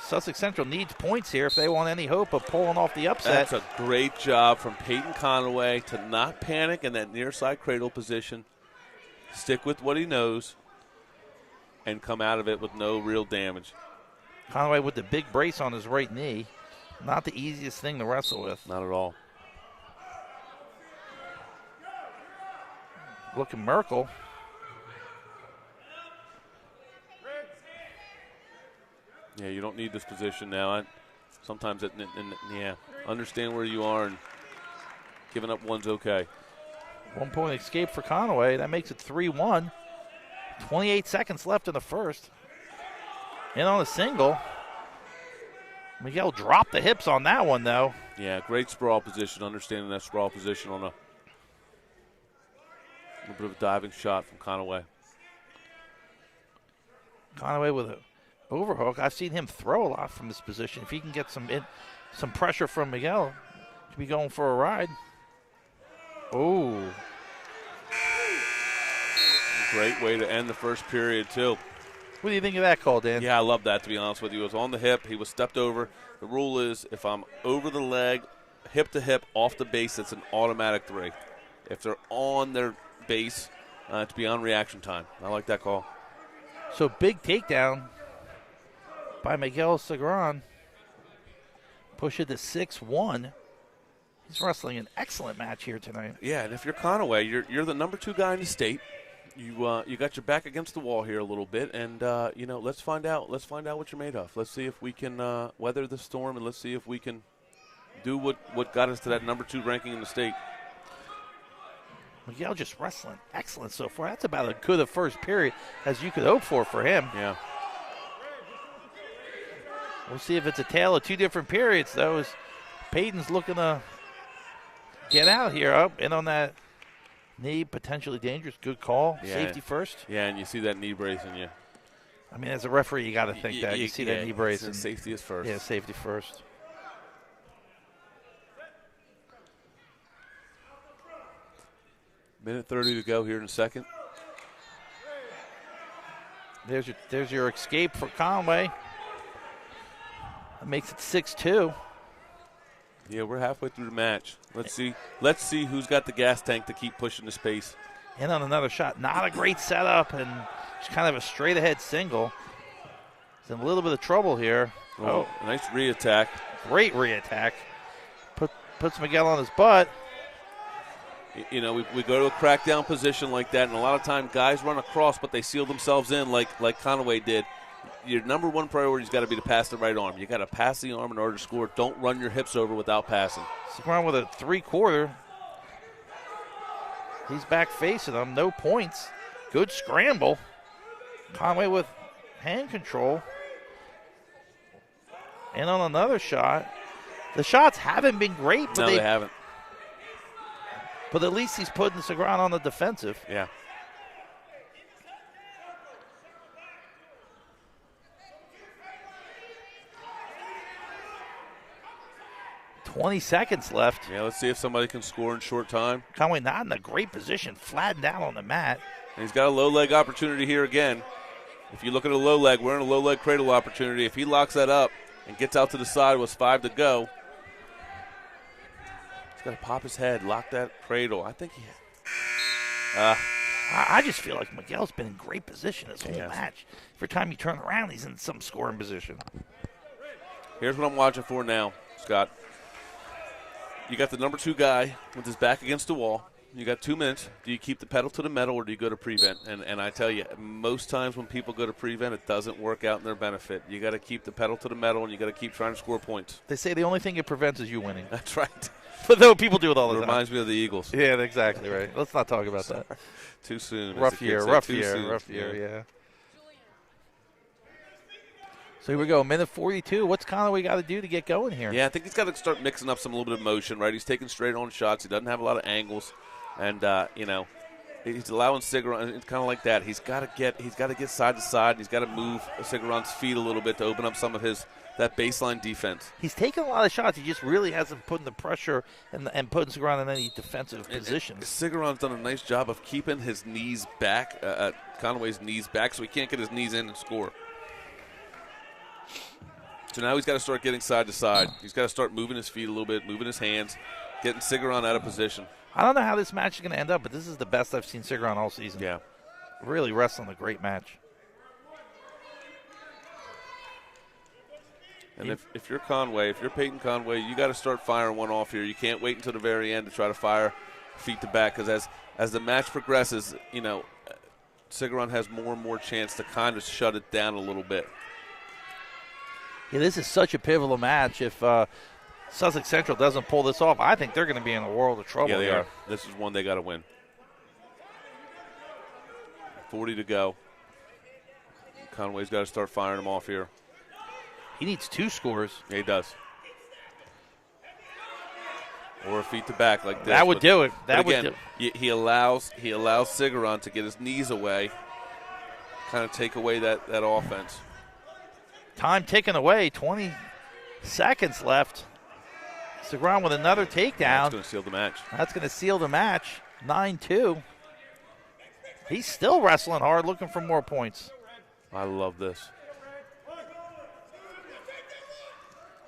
Sussex Central needs points here if they want any hope of pulling off the upset. That's a great job from Peyton Conaway to not panic in that near side cradle position, stick with what he knows, and come out of it with no real damage. Conaway with the big brace on his right knee. Not the easiest thing to wrestle with. Not at all. Looking Merkel. Yeah, you don't need this position now. Sometimes, understand where you are, and giving up one's okay. 1 point escape for Conaway. That makes it 3-1. 28 seconds left in the first. In on a single. Miguel dropped the hips on that one, though. Yeah, great sprawl position, understanding that sprawl position on a little bit of a diving shot from Conaway. Conaway with a overhook. I've seen him throw a lot from this position. If he can get some pressure from Miguel, he'll be going for a ride. Oh. Great way to end the first period, too. What do you think of that call, Dan? Yeah, I love that, to be honest with you. It was on the hip. He was stepped over. The rule is if I'm over the leg, hip to hip, off the base, it's an automatic 3. If they're on their base, it's beyond reaction time. I like that call. So big takedown by Miguel Segran. Push it to 6-1. He's wrestling an excellent match here tonight. Yeah, and if you're Conaway, you're the number 2 guy in the state. You got your back against the wall here a little bit, and let's find out. Let's find out what you're made of. Let's see if we can weather the storm, and let's see if we can do what got us to that number 2 ranking in the state. Miguel just wrestling excellent so far. That's about as good a first period as you could hope for him. Yeah. We'll see if it's a tale of 2 different periods, though, as Peyton's looking to get out here. Up in on that knee, potentially dangerous. Good call. Yeah. Safety first. Yeah, and you see that knee brace in you. I mean, as a referee, you got to think that. You see that knee brace. And safety is first. Yeah, safety first. Minute 30 to go here in a second. There's your escape for Conaway. That makes it 6-2. Yeah, we're halfway through the match. Let's see who's got the gas tank to keep pushing the space. In on another shot. Not a great setup, and just kind of a straight-ahead single. He's in a little bit of trouble here. Oh, nice re-attack. Great re-attack. Puts Miguel on his butt. You know, we go to a crackdown position like that, and a lot of time guys run across, but they seal themselves in like Conaway did. Your number one priority has got to be to pass the right arm. You got to pass the arm in order to score. Don't run your hips over without passing. Segron with a 3-quarter. He's back facing them. No points. Good scramble. Conway with hand control. And on another shot. The shots haven't been great. But they haven't. But at least he's putting Segron on the defensive. Yeah. $20 seconds left. Yeah, let's see if somebody can score in short time. Conway not in a great position, flattened out on the mat. And he's got a low leg opportunity here again. If you look at a low leg, we're in a low leg cradle opportunity. If he locks that up and gets out to the side with 5 to go, he's got to pop his head, lock that cradle. I think he I just feel like Miguel's been in great position this whole match. Every time you turn around, he's in some scoring position. Here's what I'm watching for now, Scott. You got the number 2 guy with his back against the wall. You got 2 minutes. Do you keep the pedal to the metal or do you go to prevent? And I tell you, most times when people go to prevent, it doesn't work out in their benefit. You got to keep the pedal to the metal and you got to keep trying to score points. They say the only thing it prevents is you winning. That's right. But though people do it all the time. Reminds me of the Eagles. Yeah, exactly right. Let's not talk about that. Too soon. Rough year, yeah. So here we go, minute 42. What's Conaway got to do to get going here? Yeah, I think he's got to start mixing up some little bit of motion, right? He's taking straight-on shots. He doesn't have a lot of angles. And, he's allowing Segron, it's kind of like that. He's got to get side to side. And he's got to move Segron's feet a little bit to open up some of that baseline defense. He's taking a lot of shots. He just really hasn't put the pressure and putting Segron in any defensive positions. Segron's done a nice job of keeping his knees back, Conaway's knees back, so he can't get his knees in and score. So now he's got to start getting side to side. He's got to start moving his feet a little bit, moving his hands, getting Segron out of position. I don't know how this match is going to end up, but this is the best I've seen Segron all season. Yeah. Really wrestling a great match. And if you're Conway, if you're Peyton Conway, you got to start firing one off here. You can't wait until the very end to try to fire feet to back because as the match progresses, Segron has more and more chance to kind of shut it down a little bit. Yeah, this is such a pivotal match. If Sussex Central doesn't pull this off, I think they're going to be in a world of trouble. Yeah, they here. are. This is one they got to win. 40 to go. Conway's got to start firing them off here. He needs 2 scores. Yeah, he does. Or a feet to back like this. That would do it. That would again, do it. He allows Segron to get his knees away, kind of take away that offense. Time ticking away. 20 seconds left. Segron with another takedown. That's going to seal the match. That's going to seal the match. 9-2. He's still wrestling hard, looking for more points. I love this.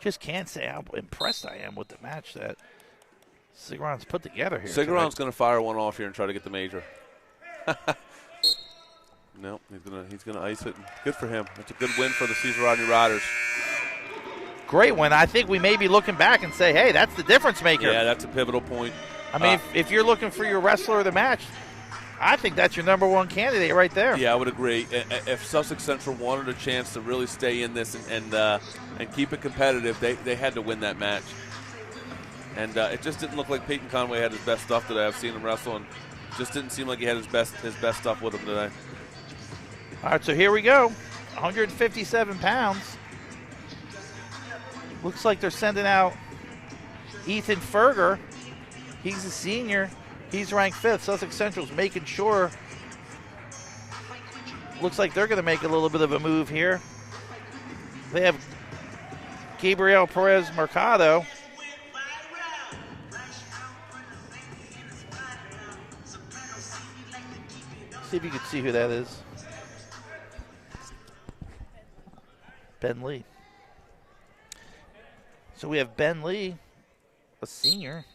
Just can't say how impressed I am with the match that Segron's put together here. Segron's going to fire one off here and try to get the major. No, he's gonna ice it. Good for him. That's a good win for the Cesar Rodney Riders. Great win. I think we may be looking back and say, hey, that's the difference maker. Yeah, that's a pivotal point. I mean, if you're looking for your wrestler of the match, I think that's your number 1 candidate right there. Yeah, I would agree. If Sussex Central wanted a chance to really stay in this and keep it competitive, they had to win that match. And it just didn't look like Peyton Conway had his best stuff today. I've seen him wrestle, and just didn't seem like he had his best stuff with him today. All right, so here we go. 157 pounds. Looks like they're sending out Ethan Ferger. He's a senior. He's ranked 5th. Sussex Central's making sure. Looks like they're going to make a little bit of a move here. They have Gabriel Perez Mercado. See if you can see who that is. Ben Lee. So we have Ben Lee, a senior.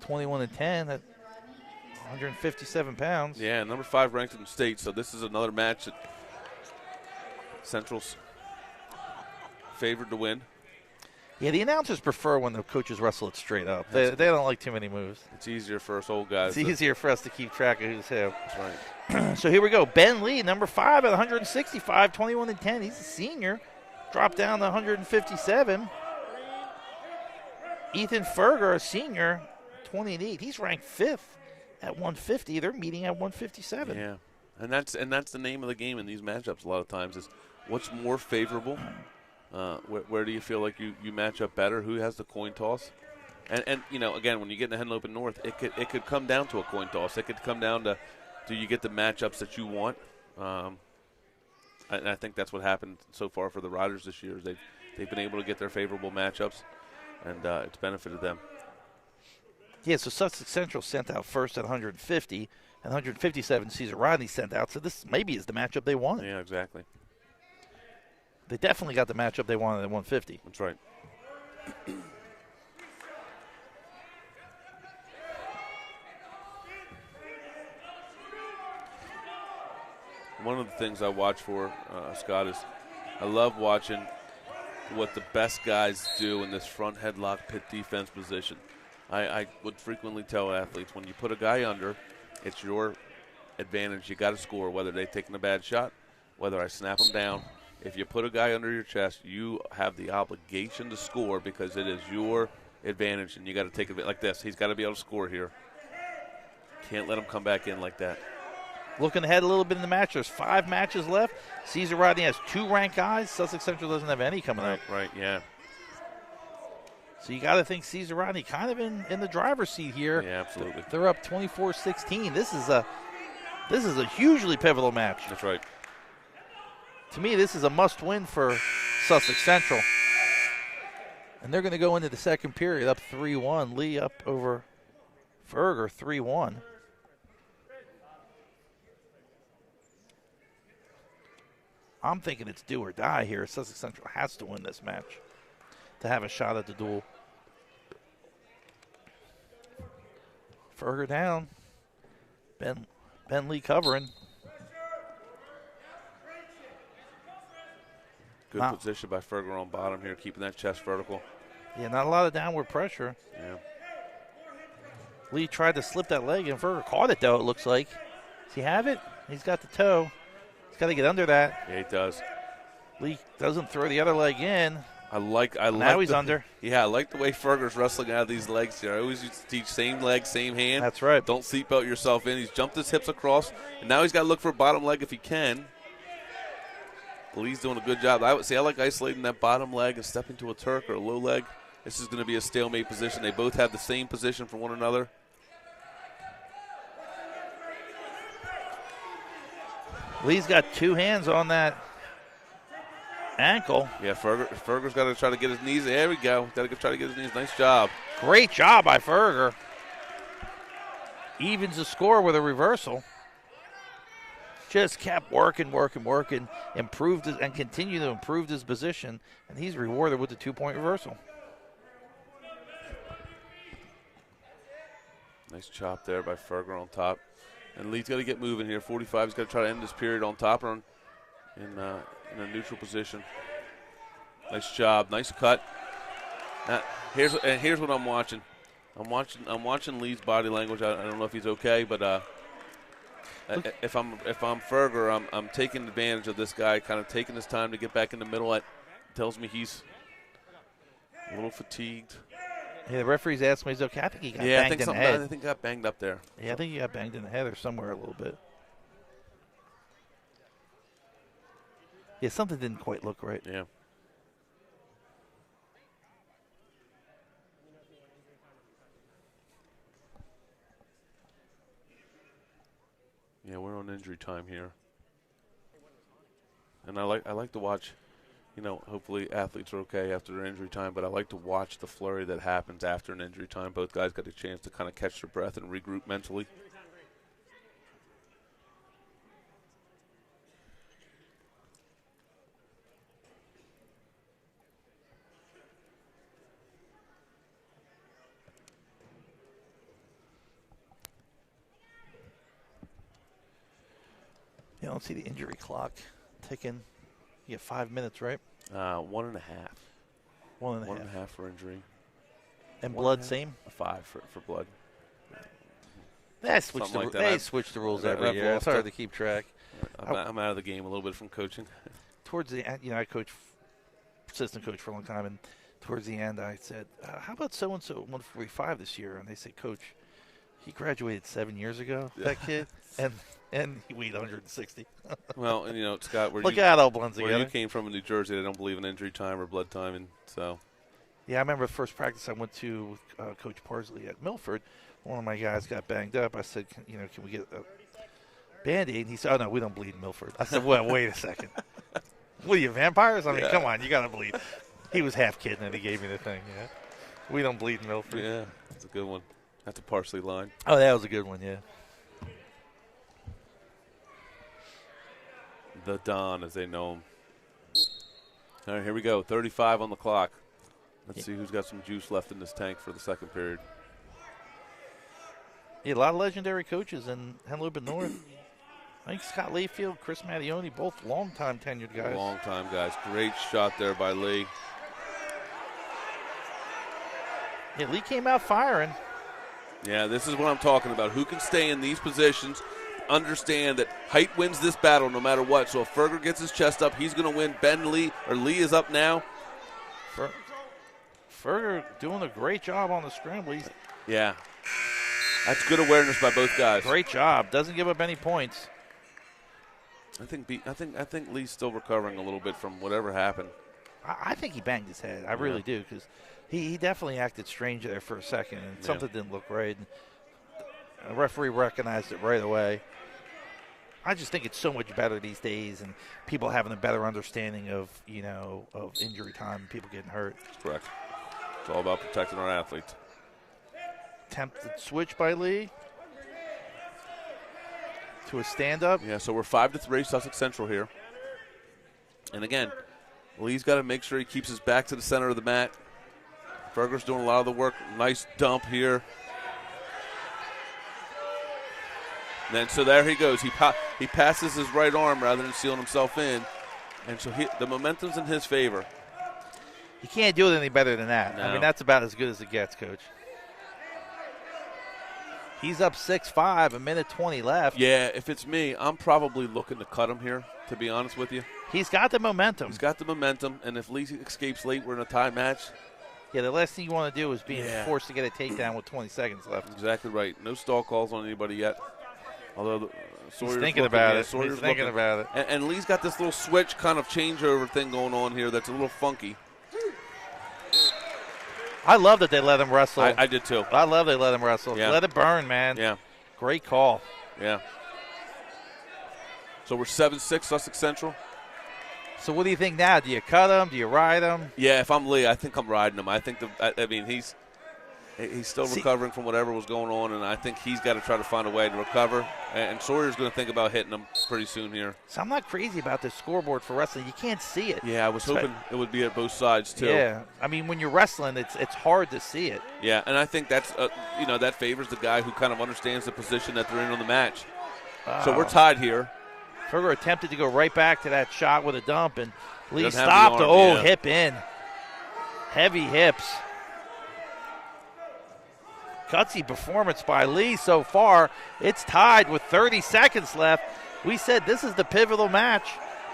21-10 at 157 pounds. Yeah, number 5 ranked in the state. So this is another match that Central's favored to win. Yeah, the announcers prefer when the coaches wrestle it straight up. They don't like too many moves. It's easier for us old guys. It's easier for us to keep track of who's who. That's right. So here we go. Ben Lee, number 5 at 165, 21-10. He's a senior. Dropped down to 157. Ethan Ferger, a senior, 28. He's ranked 5th at 150. They're meeting at 157. Yeah, and that's the name of the game in these matchups. A lot of times is what's more favorable. Where do you feel like you match up better? Who has the coin toss? And again, when you get in the Henley Open North, it could come down to a coin toss. It could come down to, do you get the matchups that you want? And I think that's what happened so far for the Riders this year. They've been able to get their favorable matchups, and it's benefited them. Yeah, so Sussex Central sent out first at 150, and 157 Caesar Rodney sent out. So this maybe is the matchup they wanted. Yeah, exactly. They definitely got the matchup they wanted at 150. That's right. One of the things I watch for, Scott, is I love watching what the best guys do in this front headlock pit defense position. I would frequently tell athletes, when you put a guy under, it's your advantage. You got to score, whether they've taken a bad shot, whether I snap them down. If you put a guy under your chest, you have the obligation to score because it is your advantage, and you got to take it like this. He's got to be able to score here. Can't let him come back in like that. Looking ahead a little bit in the match, there's 5 matches left. Caesar Rodney has 2 ranked guys. Sussex Central doesn't have any coming up. Right, yeah. So you got to think Caesar Rodney kind of in the driver's seat here. Yeah, absolutely. They're up 24-16. This is a hugely pivotal match. That's right. To me, this is a must-win for Sussex Central. And they're going to go into the second period up 3-1. Lee up over Ferger 3-1. I'm thinking it's do or die here. Sussex Central has to win this match to have a shot at the duel. Ferger down. Ben Lee covering. Good position by Ferger on bottom here, keeping that chest vertical. Yeah, not a lot of downward pressure. Yeah. Lee tried to slip that leg, and Ferger caught it, though, it looks like. Does he have it? He's got the toe. He's got to get under that. Yeah, he does. Lee doesn't throw the other leg in. Now he's under. Yeah, I like the way Ferger's wrest-ling out of these legs here. I always used to teach same leg, same hand. That's right. Don't seatbelt yourself in. He's jumped his hips across, and now he's got to look for a bottom leg if he can. Lee's doing a good job. I like isolating that bottom leg and stepping to a Turk or a low leg. This is going to be a stalemate position. They both have the same position for one another. Lee's got 2 hands on that ankle. Yeah, Ferger's got to try to get his knees. There we go. Got to try to get his knees. Nice job. Great job by Ferger. Evens the score with a reversal. Just kept working, improved his, and continued to improve his position, and he's rewarded with the 2-point reversal. Nice chop there by Ferger on top. And Lee's got to get moving here. 45, he's got to try to end this period on top or in a neutral position. Nice job, nice cut. Now, here's what I'm watching. I'm watching Lee's body language. I don't know if he's okay, but if I'm Ferger, I'm taking advantage of this guy, kind of taking his time to get back in the middle. That tells me he's a little fatigued. Yeah, the referee's asked me he's okay. I think he got banged in the head. I think he got banged up there. Yeah, I think he got banged in the head or somewhere a little bit. Yeah, something didn't quite look right. Yeah. Yeah, we're on injury time here. And I like to watch, hopefully athletes are okay after their injury time, but I like to watch the flurry that happens after an injury time. Both guys got a chance to kind of catch their breath and regroup mentally. You don't see the injury clock ticking. You get 5 minutes, right? 1.5. 1.5. 1.5 for injury. And blood, same? 5 for blood. They switch the rules every year. It's hard to keep track. I'm out of the game a little bit from coaching. Towards the end, I coach, assistant coach for a long time, and towards the end I said, how about so-and-so 145 this year? And they said, Coach, he graduated 7 years ago, that kid, and he weighed 160. Well, and Scott, where you came from in New Jersey, they don't believe in injury time or blood time, and so. Yeah, I remember the first practice I went to with Coach Parsley at Milford. One of my guys got banged up. I said, can we get a Band-Aid? And he said, oh, no, we don't bleed in Milford. I said, well, wait a second. What are you, vampires? I mean, come on, you got to bleed. He was half kidding, and he gave me the thing. Yeah, we don't bleed in Milford. Yeah, that's a good one. That's a Parsley line. Oh, that was a good one, yeah. The Don, as they know him. All right, here we go. 35 on the clock. Let's see who's got some juice left in this tank for the second period. Yeah, a lot of legendary coaches in Henlopen North. I think Scott Layfield, Chris Mattioni, both long-time tenured guys. Long-time guys. Great shot there by Lee. Yeah, Lee came out firing. Yeah, this is what I'm talking about. Who can stay in these positions, understand that height wins this battle no matter what. So if Ferger gets his chest up, he's going to win. Lee is up now. Ferger doing a great job on the scramble. Yeah. That's good awareness by both guys. Great job. Doesn't give up any points. I think Lee's still recovering a little bit from whatever happened. I think he banged his head. I really do, because he definitely acted strange there for a second, and something didn't look right. And the referee recognized it right away. I just think it's so much better these days, and people having a better understanding of injury time and people getting hurt. That's correct. It's all about protecting our athletes. Attempted switch by Lee to a stand-up. Yeah, so we're 5-3 Sussex Central here. And again, Lee's got to make sure he keeps his back to the center of the mat. Ferger's doing a lot of the work. Nice dump here. And then so there he goes. He passes his right arm rather than sealing himself in. And so the momentum's in his favor. You can't do it any better than that. No. I mean, that's about as good as it gets, Coach. He's up 6-5, a minute 20 left. Yeah, if it's me, I'm probably looking to cut him here, to be honest with you. He's got the momentum. And if Lee escapes late, we're in a tie match. Yeah, the last thing you want to do is being forced to get a takedown with 20 seconds left. Exactly right. No stall calls on anybody yet. Although Sawyer's thinking about it. He's thinking about it. And Lee's got this little switch kind of changeover thing going on here that's a little funky. I love that they let him wrestle. I did too. I love they let him wrestle. Yeah. Let it burn, man. Yeah. Great call. Yeah. So we're 7-6 Sussex Central. So what do you think now? Do you cut him? Do you ride him? Yeah, if I'm Lee, I think I'm riding him. I think he's still recovering from whatever was going on, and I think he's got to try to find a way to recover. And Sawyer's going to think about hitting him pretty soon here. So I'm not crazy about this scoreboard for wrestling. You can't see it. Yeah, I was hoping it would be at both sides too. Yeah, I mean when you're wrestling, it's hard to see it. Yeah, and I think that's that favors the guy who kind of understands the position that they're in on the match. So we're tied here. Ferger attempted to go right back to that shot with a dump, and Lee stopped. Hip in. Heavy hips. Gutsy performance by Lee so far. It's tied with 30 seconds left. We said this is the pivotal match.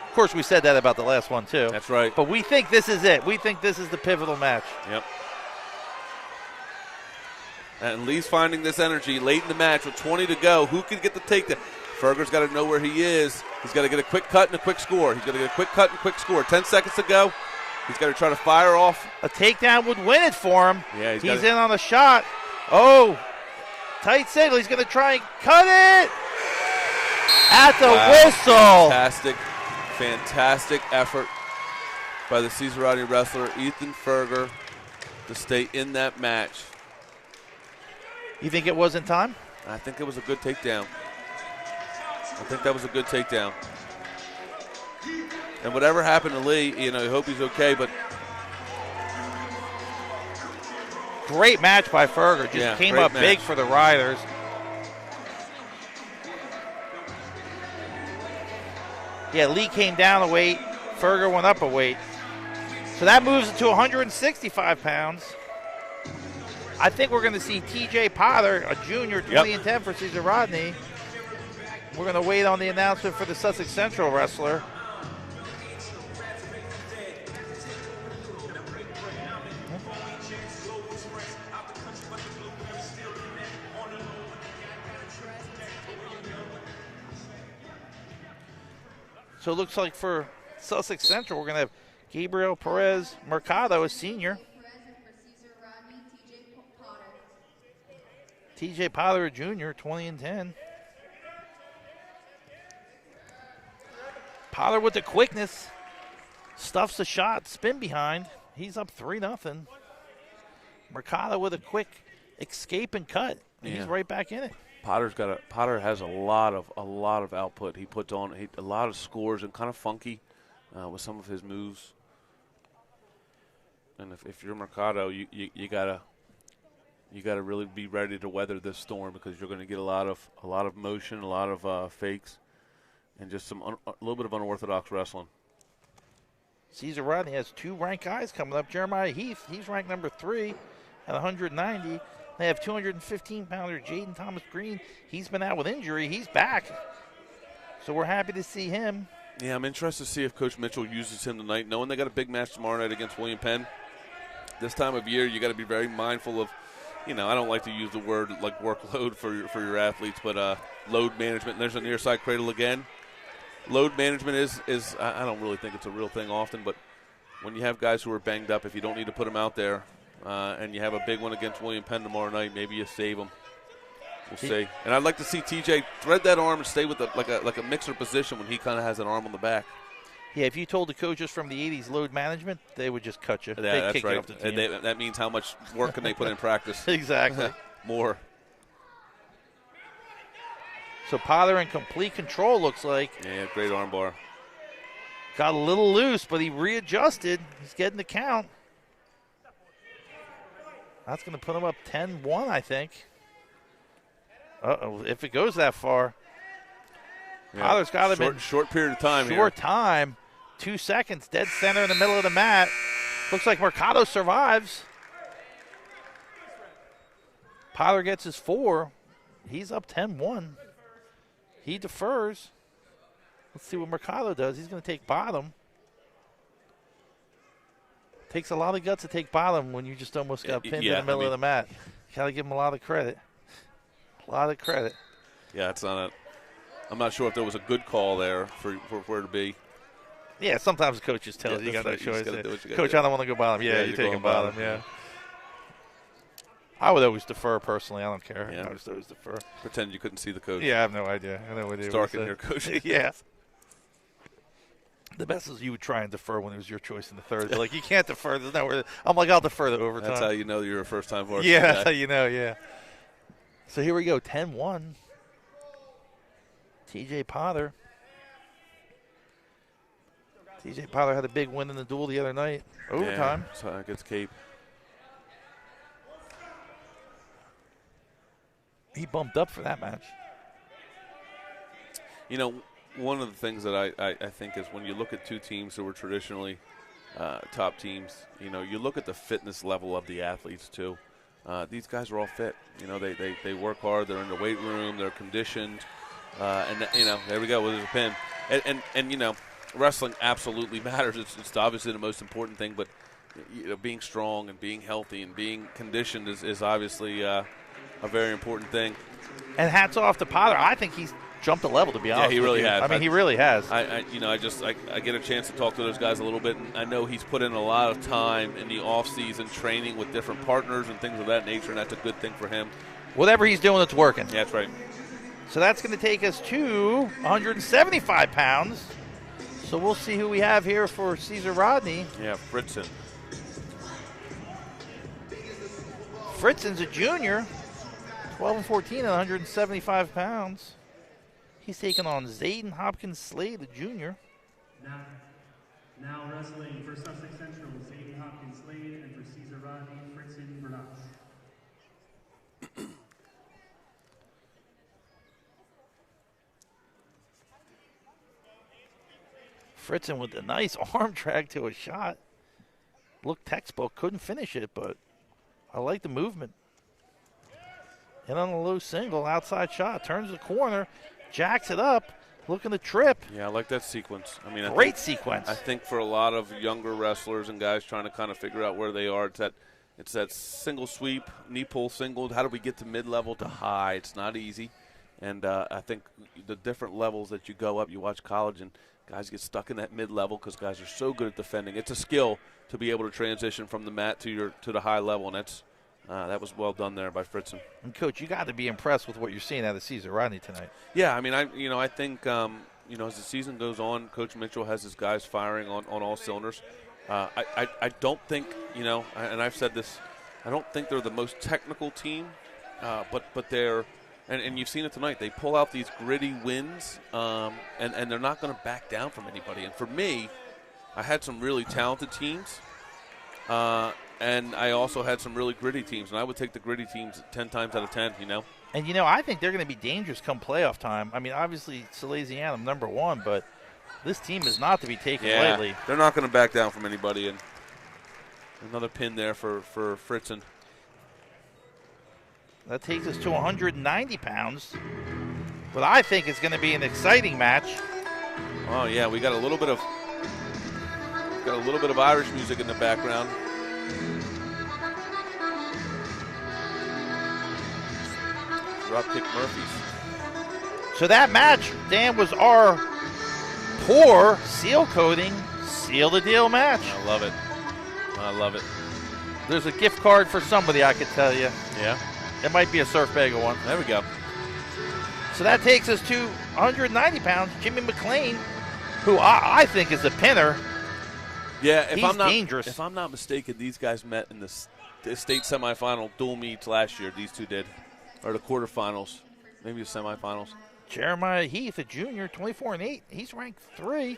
Of course, we said that about the last one, too. That's right. But we think this is it. We think this is the pivotal match. Yep. And Lee's finding this energy late in the match with 20 to go. Who can get the takedown? Ferger's got to know where he is. He's got to get a quick cut and a quick score. 10 seconds to go. He's got to try to fire off. A takedown would win it for him. Yeah, he's in on the shot. Oh, tight signal. He's going to try and cut it at the whistle. Fantastic effort by the Caesarati wrestler, Ethan Ferger, to stay in that match. You think it was in time? I think it was a good takedown. I think that was a good takedown. And whatever happened to Lee, I hope he's okay, but great match by Ferger. Just came up big for the Riders. Yeah, Lee came down a weight. Ferger went up a weight. So that moves it to 165 pounds. I think we're going to see TJ Potter, a junior, 20 and 10 for Cesar Rodney. We're going to wait on the announcement for the Sussex Central wrestler. So it looks like for Sussex Central, we're going to have Gabriel Perez Mercado, a senior. TJ Potter, a junior, 20 and 10. Potter with the quickness. Stuffs the shot, spin behind. He's up 3-0. Mercado with a quick escape and cut. And he's right back in it. Potter has a lot of output. He puts on a lot of scores and kind of funky with some of his moves. And if you're Mercado, you gotta really be ready to weather this storm, because you're going to get a lot of motion, a lot of fakes, and just a little bit of unorthodox wrestling. Cesar Rodney has 2 ranked guys coming up. Jeremiah Heath, he's ranked number 3 at 190. They have 215-pounder Jaden Thomas Green. He's been out with injury. He's back. So we're happy to see him. Yeah, I'm interested to see if Coach Mitchell uses him tonight, knowing they got a big match tomorrow night against William Penn. This time of year, you got to be very mindful of, I don't like to use the word like workload for your athletes, but load management. And there's a near side cradle again. Load management is I don't really think it's a real thing often, but when you have guys who are banged up, if you don't need to put them out there, and you have a big one against William Penn tomorrow night, maybe you save them. We'll see. And I'd like to see TJ thread that arm and stay with like a mixer position when he kind of has an arm on the back. Yeah, if you told the coaches from the 80s load management, they would just cut you. Yeah, They'd that's kick right. you off the team. And that means how much work can they put in practice. Exactly. More. So Potter in complete control, looks like. Yeah, great arm bar. Got a little loose, but he readjusted. He's getting the count. That's going to put him up 10-1, I think. Uh-oh, if it goes that far. Yeah. Potter's got him in short period of time here. Short time. 2 seconds, dead center in the middle of the mat. Looks like Mercado survives. Potter gets his 4. He's up 10-1. He defers. Let's see what Mercado does. He's going to take bottom. Takes a lot of guts to take bottom when you just almost got pinned in the middle of the mat. Got to give him a lot of credit. A lot of credit. Yeah, I'm not sure if there was a good call there for where to be. Yeah, sometimes coaches tell you got no choice. Coach, I don't want to go bottom. Yeah, you're taking bottom. Yeah. I would always defer personally. I don't care. Yeah. I would always defer. Pretend you couldn't see the coach. Yeah, I have no idea. I have no idea. It's dark in here, coach. Yeah. The best is you would try and defer when it was your choice in the third. But like, you can't defer. There's nowhere. I'm like, I'll defer to overtime. That's how you know you're a first-time varsity Yeah, guy. that's how you know, yeah. So here we go, 10-1. TJ Potter. TJ Potter had a big win in the duel the other night. Overtime. Yeah, so gets Cape. He bumped up for that match. One of the things that I think is when you look at two teams who were traditionally top teams, you look at the fitness level of the athletes too. These guys are all fit. They work hard. They're in the weight room. They're conditioned. And there we go. Well, there's a pin. And wrestling absolutely matters. It's obviously the most important thing. But being strong and being healthy and being conditioned is obviously a very important thing. And hats off to Potter. I think he's jumped a level, to be honest. Yeah, he really has. I mean, he really has. I get a chance to talk to those guys a little bit, and I know he's put in a lot of time in the off-season training with different partners and things of that nature, and that's a good thing for him. Whatever he's doing, it's working. Yeah, that's right. So that's going to take us to 175 pounds. So we'll see who we have here for Cesar Rodney. Yeah, Fritzen. Fritzen's a junior, 12 and 14 at 175 pounds. He's taking on Zayden Hopkins Slade, the junior. Now wrestling for Sussex Central, Zayden Hopkins Slade, and for Cesar Rodney, Fritzen Bernatz. Fritzen with a nice arm drag to a shot. Looked textbook, couldn't finish it, but I like the movement. And on a low single, outside shot, turns the corner, jacks it up, looking to trip. Yeah, I like that sequence. I mean, Great sequence. I think for a lot of younger wrestlers and guys trying to kind of figure out where they are, it's that single sweep, knee pull single. How do we get to mid-level to high? It's not easy. And I think the different levels that you go up, you watch college, and guys get stuck in that mid-level because guys are so good at defending. It's a skill to be able to transition from the mat to the high level, and that was well done there by Fritzen. And Coach, you got to be impressed with what you're seeing out of Caesar Rodney tonight. Yeah, I mean, I think as the season goes on, Coach Mitchell has his guys firing on all cylinders. I don't think, and I've said this, I don't think they're the most technical team, but they're. And you've seen it tonight. They pull out these gritty wins, and they're not going to back down from anybody. And for me, I had some really talented teams, and I also had some really gritty teams. And I would take the gritty teams 10 times out of 10, And, I think they're going to be dangerous come playoff time. I mean, obviously, Salesianum #1, but this team is not to be taken lightly. They're not going to back down from anybody. And another pin there for Fritzen. That takes us to 190 pounds. But I think it's going to be an exciting match. Oh yeah, we got a little bit of Irish music in the background. Dropkick Murphys. So that match, Dan, was our poor seal coating, seal the deal match. I love it. I love it. There's a gift card for somebody, I could tell you. Yeah. It might be a Surf Bagel one. There we go. So that takes us to 190 pounds. Jimmy McLean, who I think is a pinner. Yeah, he's dangerous. If I'm not mistaken, these guys met in the state semifinal dual meets last year. These two did, or the quarterfinals, maybe the semifinals. Jeremiah Heath, a junior, 24-8. He's ranked 3.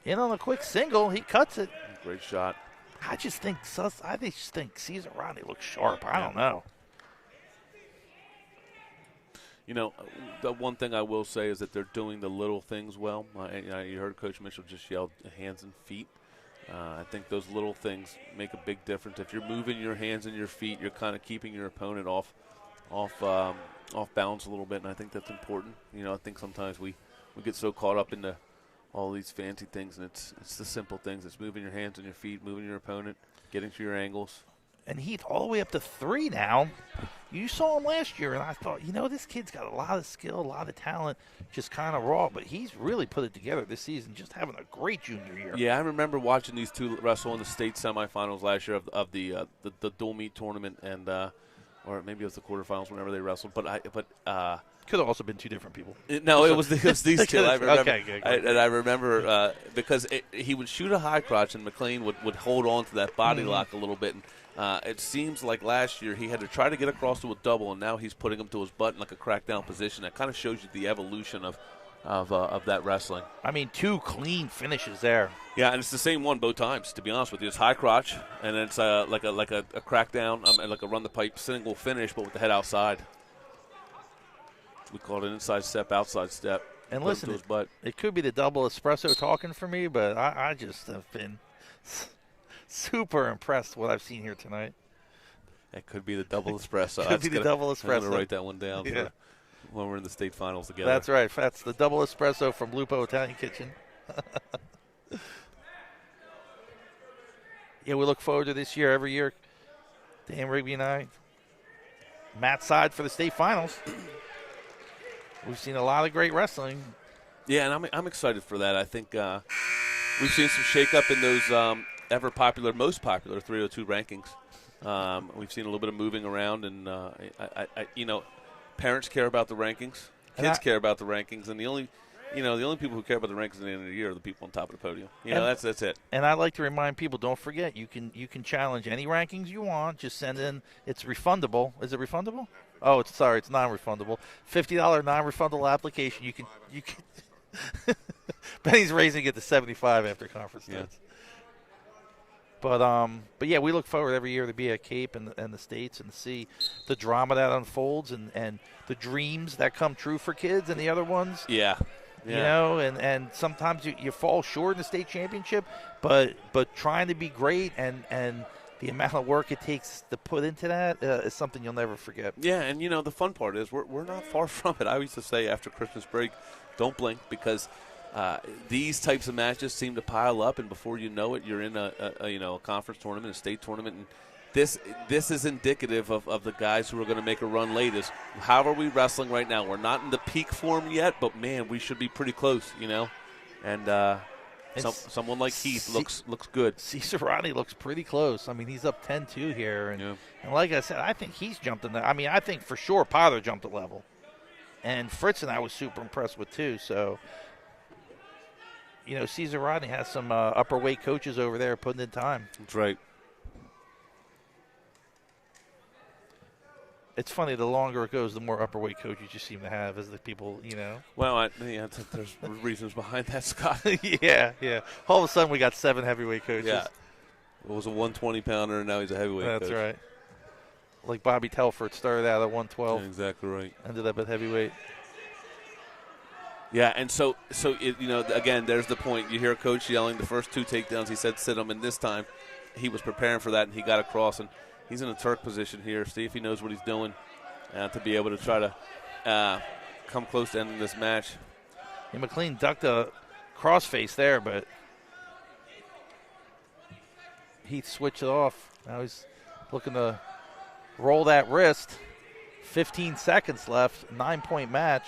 In on a quick single, he cuts it. Great shot. I just think Caesar Rodney looks sharp. I don't know. The one thing I will say is that they're doing the little things well. You heard Coach Mitchell just yell hands and feet. I think those little things make a big difference. If you're moving your hands and your feet, you're kind of keeping your opponent off balance a little bit, and I think that's important. I think sometimes we get so caught up into all these fancy things, and it's the simple things. It's moving your hands and your feet, moving your opponent, getting to your angles. And Heath all the way up to 3 now. You saw him last year, and I thought, this kid's got a lot of skill, a lot of talent, just kind of raw. But he's really put it together this season, just having a great junior year. Yeah, I remember watching these two wrestle in the state semifinals last year of the dual meet tournament, and or maybe it was the quarterfinals whenever they wrestled. Could have also been 2 different people. It was these two. I remember, okay. I remember because he would shoot a high crotch, and McLean would hold on to that body lock a little bit. And it seems like last year he had to try to get across to a double, and now he's putting him to his butt in like a crackdown position. That kind of shows you the evolution of that wrestling. I mean, 2 clean finishes there. Yeah, and it's the same one both times, to be honest with you. It's high crotch, and it's like a crackdown, and like a run the pipe single finish, but with the head outside. We call it an inside step, outside step. And listen, it could be the double espresso talking for me, but I just have been super impressed with what I've seen here tonight. It could be the double espresso. Could be the double espresso. I'm going to write that one down for when we're in the state finals together. That's right. That's the double espresso from Lupo Italian Kitchen. Yeah, we look forward to this year every year. Dan Rigby and I, Matt's side for the state finals. We've seen a lot of great wrestling. Yeah, and I'm excited for that. I think we've seen some shakeup in those most popular 302 rankings. We've seen a little bit of moving around, and parents care about the rankings, kids care about the rankings, and the only people who care about the rankings at the end of the year are the people on top of the podium. That's it. And I like to remind people, don't forget, you can challenge any rankings you want. Just send in. It's refundable. Is it refundable? Oh, it's non-refundable. $50 non-refundable application. You can. Benny's raising it to 75 after conference starts. But yeah, we look forward every year to be at Cape and the States and see the drama that unfolds and the dreams that come true for kids and the other ones. Yeah. You know, and sometimes you fall short in the state championship, but trying to be great and the amount of work it takes to put into that is something you'll never forget. Yeah, and, you know, the fun part is we're not far from it. I used to say after Christmas break, don't blink, because these types of matches seem to pile up, and before you know it, you're in a conference tournament, a state tournament, and this is indicative of the guys who are going to make a run late. Is how are we wrestling right now? We're not in the peak form yet, but, man, we should be pretty close, you know. And someone like Heath looks good. Cesar Rodney looks pretty close. I mean, he's up 10-2 here. And like I said, I think he's jumped in there. I mean, I think for sure Potter jumped a level. And Fritz and I was super impressed with, too. So, you know, Cesar Rodney has some upper weight coaches over there putting in time. That's right. It's funny, the longer it goes, the more upper weight coaches you seem to have as the people, you know. Well, there's reasons behind that, Scott. yeah. All of a sudden, we got 7 heavyweight coaches. Yeah. It was a 120-pounder, and now he's a heavyweight coach. That's right. Like Bobby Telford started out at 112. Yeah, exactly right. Ended up at heavyweight. Yeah, and so you know, again, there's the point. You hear a coach yelling the first 2 takedowns. He said sit him, and this time he was preparing for that, and he got across, and he's in a Turk position here. See if he knows what he's doing to be able to try to come close to ending this match. And McLean ducked a crossface there, but Heath switched it off. Now he's looking to roll that wrist. 15 seconds left, 9-point match.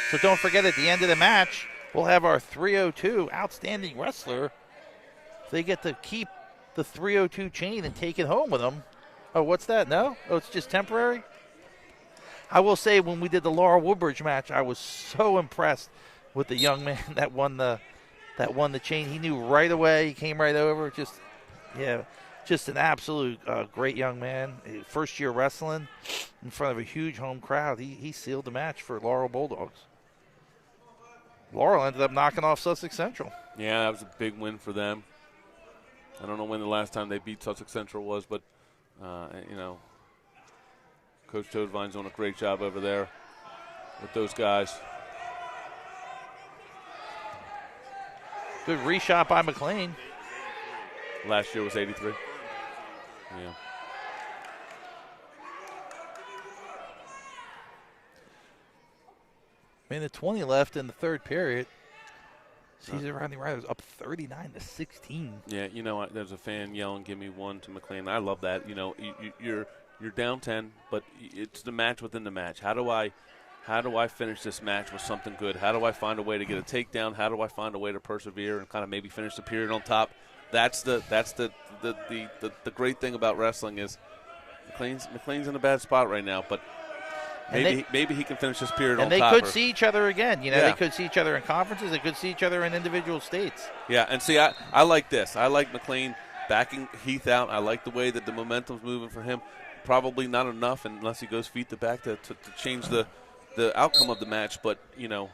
So don't forget, at the end of the match, we'll have our 302 outstanding wrestler. They get to keep the 302 chain and take it home with them. Oh, what's that? No? Oh, it's just temporary? I will say, when we did the Laura Woodbridge match, I was so impressed with the young man that won the chain. He knew right away. He came right over. Just an absolute great young man. First year wrestling in front of a huge home crowd. He sealed the match for Laurel Bulldogs. Laurel ended up knocking off Sussex Central. Yeah, that was a big win for them. I don't know when the last time they beat Sussex Central was, but, you know, Coach Toadvine's doing a great job over there with those guys. Good reshot by McLean. Last year was 83. Yeah. Minute 20 left in the third period. Cesar Rodney Riders up 39-16. Yeah, you know, there's a fan yelling, "Give me one" to McLean. I love that. You know, you're down 10, but it's the match within the match. How do I finish this match with something good? How do I find a way to get a takedown? How do I find a way to persevere and kind of maybe finish the period on top? That's the great thing about wrestling is McLean's in a bad spot right now, but maybe he can finish this period on top. And they could see each other again. You know, They could see each other in conferences. They could see each other in individual states. Yeah, and see, I like this. I like McLean backing Heath out. I like the way that the momentum's moving for him. Probably not enough unless he goes feet to back to change the outcome of the match. But, you know,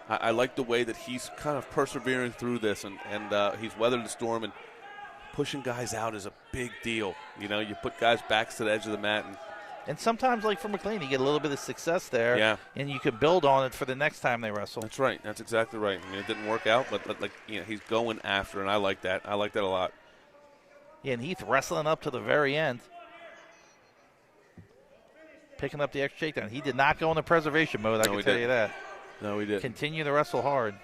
I like the way that he's kind of persevering through this, and he's weathered the storm, and pushing guys out is a big deal. You know, you put guys' backs to the edge of the mat. And sometimes, like for McLean, you get a little bit of success there, and you can build on it for the next time they wrestle. That's right. That's exactly right. I mean, it didn't work out, but like, you know, he's going after, and I like that. I like that a lot. Yeah, and Heath wrestling up to the very end, picking up the extra takedown. He did not go into preservation mode, I can tell you that. No, he didn't. Continue to wrestle hard.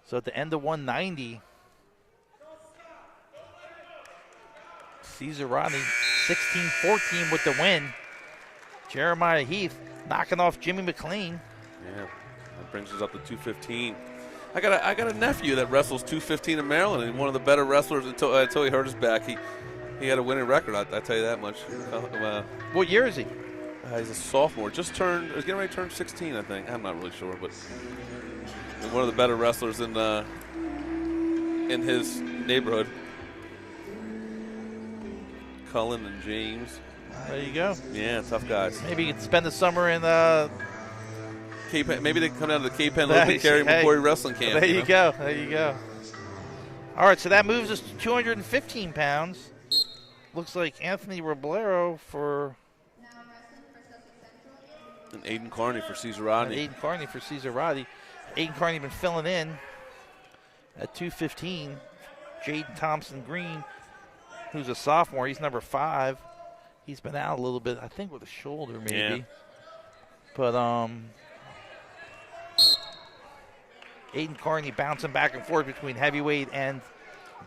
So at the end of 190, Cesar Rodney 16-14 with the win. Jeremiah Heath knocking off Jimmy McLean. Yeah, that brings us up to 215. I got a nephew that wrestles 215 in Maryland, and one of the better wrestlers until he hurt his back. He had a winning record. I tell you that much. What year is he? He's a sophomore. He's getting ready to turn 16, I think. I'm not really sure, but one of the better wrestlers in his neighborhood. Cullen and James. There you go. Yeah, tough guys. Maybe you could spend the summer in Cape, maybe they can come down to the Cape Henn Local Carry Memorial Wrestling Camp. There you go. There you go. All right, so that moves us to 215 pounds. Looks like Anthony Roblero for... And Aiden Carney for Cesar Rodney. Aiden Carney for Cesar Rodney. Aiden Carney been filling in at 215. Jaden Thompson-Green, who's a sophomore, he's number 5. He's been out a little bit, I think with a shoulder maybe. Yeah. But Aiden Carney bouncing back and forth between heavyweight and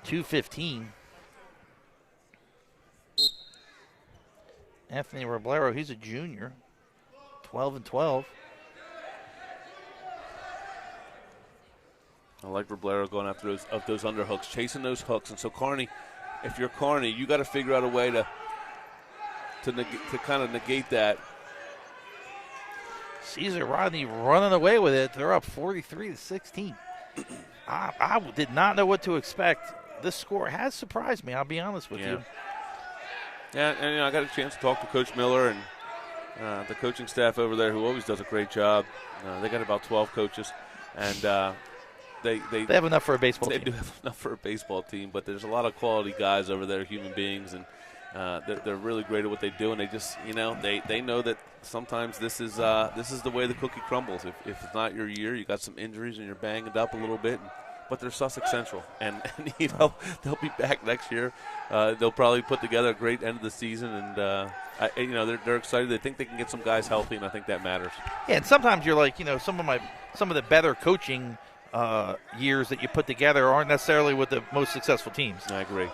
215. Anthony Roblero, he's a junior, 12-12. I like Roblero going after those underhooks, chasing those hooks. And so Carney, if you're Carney, you got to figure out a way to kind of negate that. Cesar Rodney running away with it. They're up 43-16. I did not know what to expect. This score has surprised me, I'll be honest with you. Yeah, and I got a chance to talk to Coach Miller and the coaching staff over there, who always does a great job. They got about 12 coaches, and they have enough for a baseball team. They do have enough for a baseball team, but there's a lot of quality guys over there, human beings, and they're really great at what they do. And they just, they know that sometimes this is the way the cookie crumbles. If it's not your year, you got some injuries and you're banged up a little bit. But they're Sussex Central, and they'll be back next year. They'll probably put together a great end of the season, and they're excited. They think they can get some guys healthy, and I think that matters. Yeah, and sometimes you're like, some of the better coaching years that you put together aren't necessarily with the most successful teams. I agree.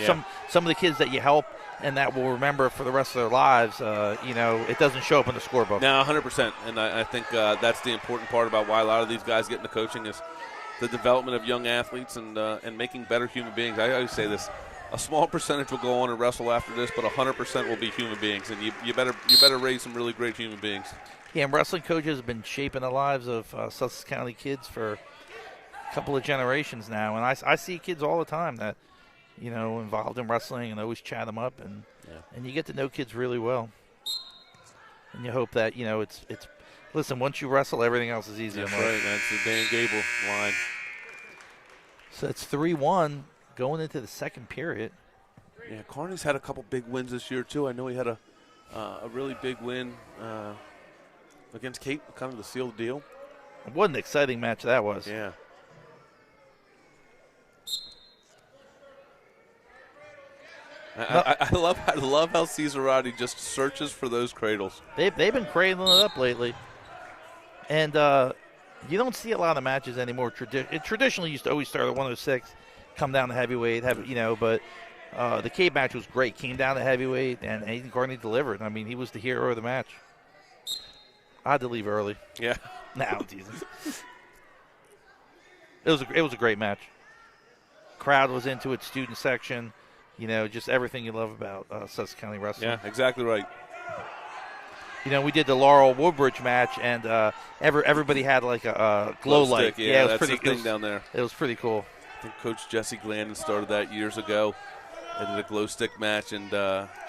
Some of the kids that you help and that will remember for the rest of their lives, it doesn't show up in the scorebook. No, 100%, and I think that's the important part about why a lot of these guys get into coaching is the development of young athletes and making better human beings. I always say this: a small percentage will go on and wrestle after this, but 100% will be human beings, and you better raise some really great human beings. Yeah, and wrestling coaches have been shaping the lives of Sussex County kids for a couple of generations now, and I see kids all the time that involved in wrestling and always chat them up, and you get to know kids really well, and you hope that it's. Listen, once you wrestle, everything else is easy. That's right. That's the Dan Gable line. So it's 3-1 going into the second period. Yeah, Carney's had a couple big wins this year, too. I know he had a really big win against Cape, kind of to seal the deal. What an exciting match that was. Yeah. I love how Cesar Rodney just searches for those cradles. They've been cradling it up lately. And you don't see a lot of matches anymore. It traditionally used to always start at 106, come down to heavyweight, but the Cape match was great. Came down to heavyweight, and Aiden Carney delivered. I mean, he was the hero of the match. I had to leave early. Yeah. No, Jesus. It was a great match. Crowd was into it, student section, just everything you love about Sussex County wrestling. Yeah, exactly right. We did the Laurel Woodbridge match, and everybody had like a glow light. Stick, yeah, it was that's pretty. the thing down there. It was pretty cool. I think Coach Jesse Glandon started that years ago. They did a glow stick match, and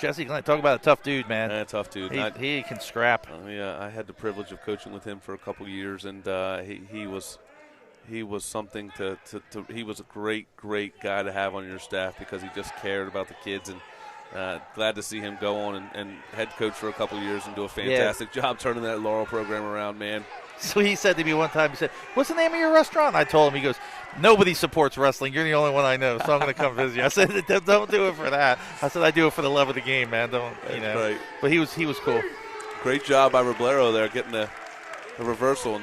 Jesse Glandon, talk about a tough dude, man. Tough dude. He can scrap. I had the privilege of coaching with him for a couple years, and he was something to he was a great guy to have on your staff because he just cared about the kids, and glad to see him go on and head coach for a couple of years and do a fantastic job turning that Laurel program around, man. So he said to me one time, he said, "What's the name of your restaurant?" And I told him, he goes, "Nobody supports wrestling. You're the only one I know, so I'm going to come visit you." I said, "Don't do it for that." I said, "I do it for the love of the game, man. Don't, Right. But he was cool. Great job by Roblero there, getting the reversal.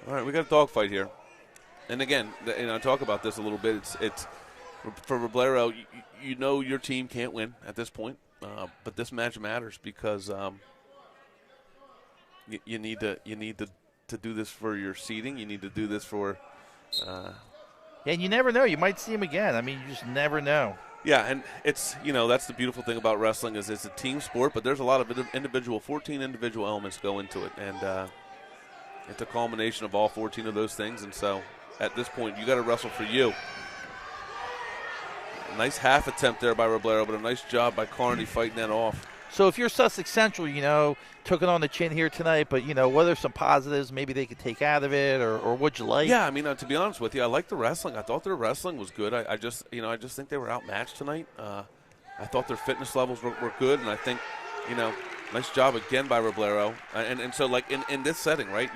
All right, we got a dogfight here. And again, I talk about this a little bit. It's for Roblero. Your team can't win at this point, but this match matters because you need to do this for your seeding. You need to do this for. And you never know. You might see him again. I mean, you just never know. Yeah, and it's that's the beautiful thing about wrestling is it's a team sport, but there's a lot of 14 individual elements go into it, and it's a culmination of all 14 of those things, and so. At this point, you got to wrestle for you. A nice half attempt there by Roblero, but a nice job by Carney fighting that off. So if you're Sussex Central, took it on the chin here tonight, but, what are some positives maybe they could take out of it, or what'd you like? Yeah, I mean, to be honest with you, I like the wrestling. I thought their wrestling was good. I just think they were outmatched tonight. I thought their fitness levels were good, and I think, nice job again by Roblero. And so, like, in this setting, right,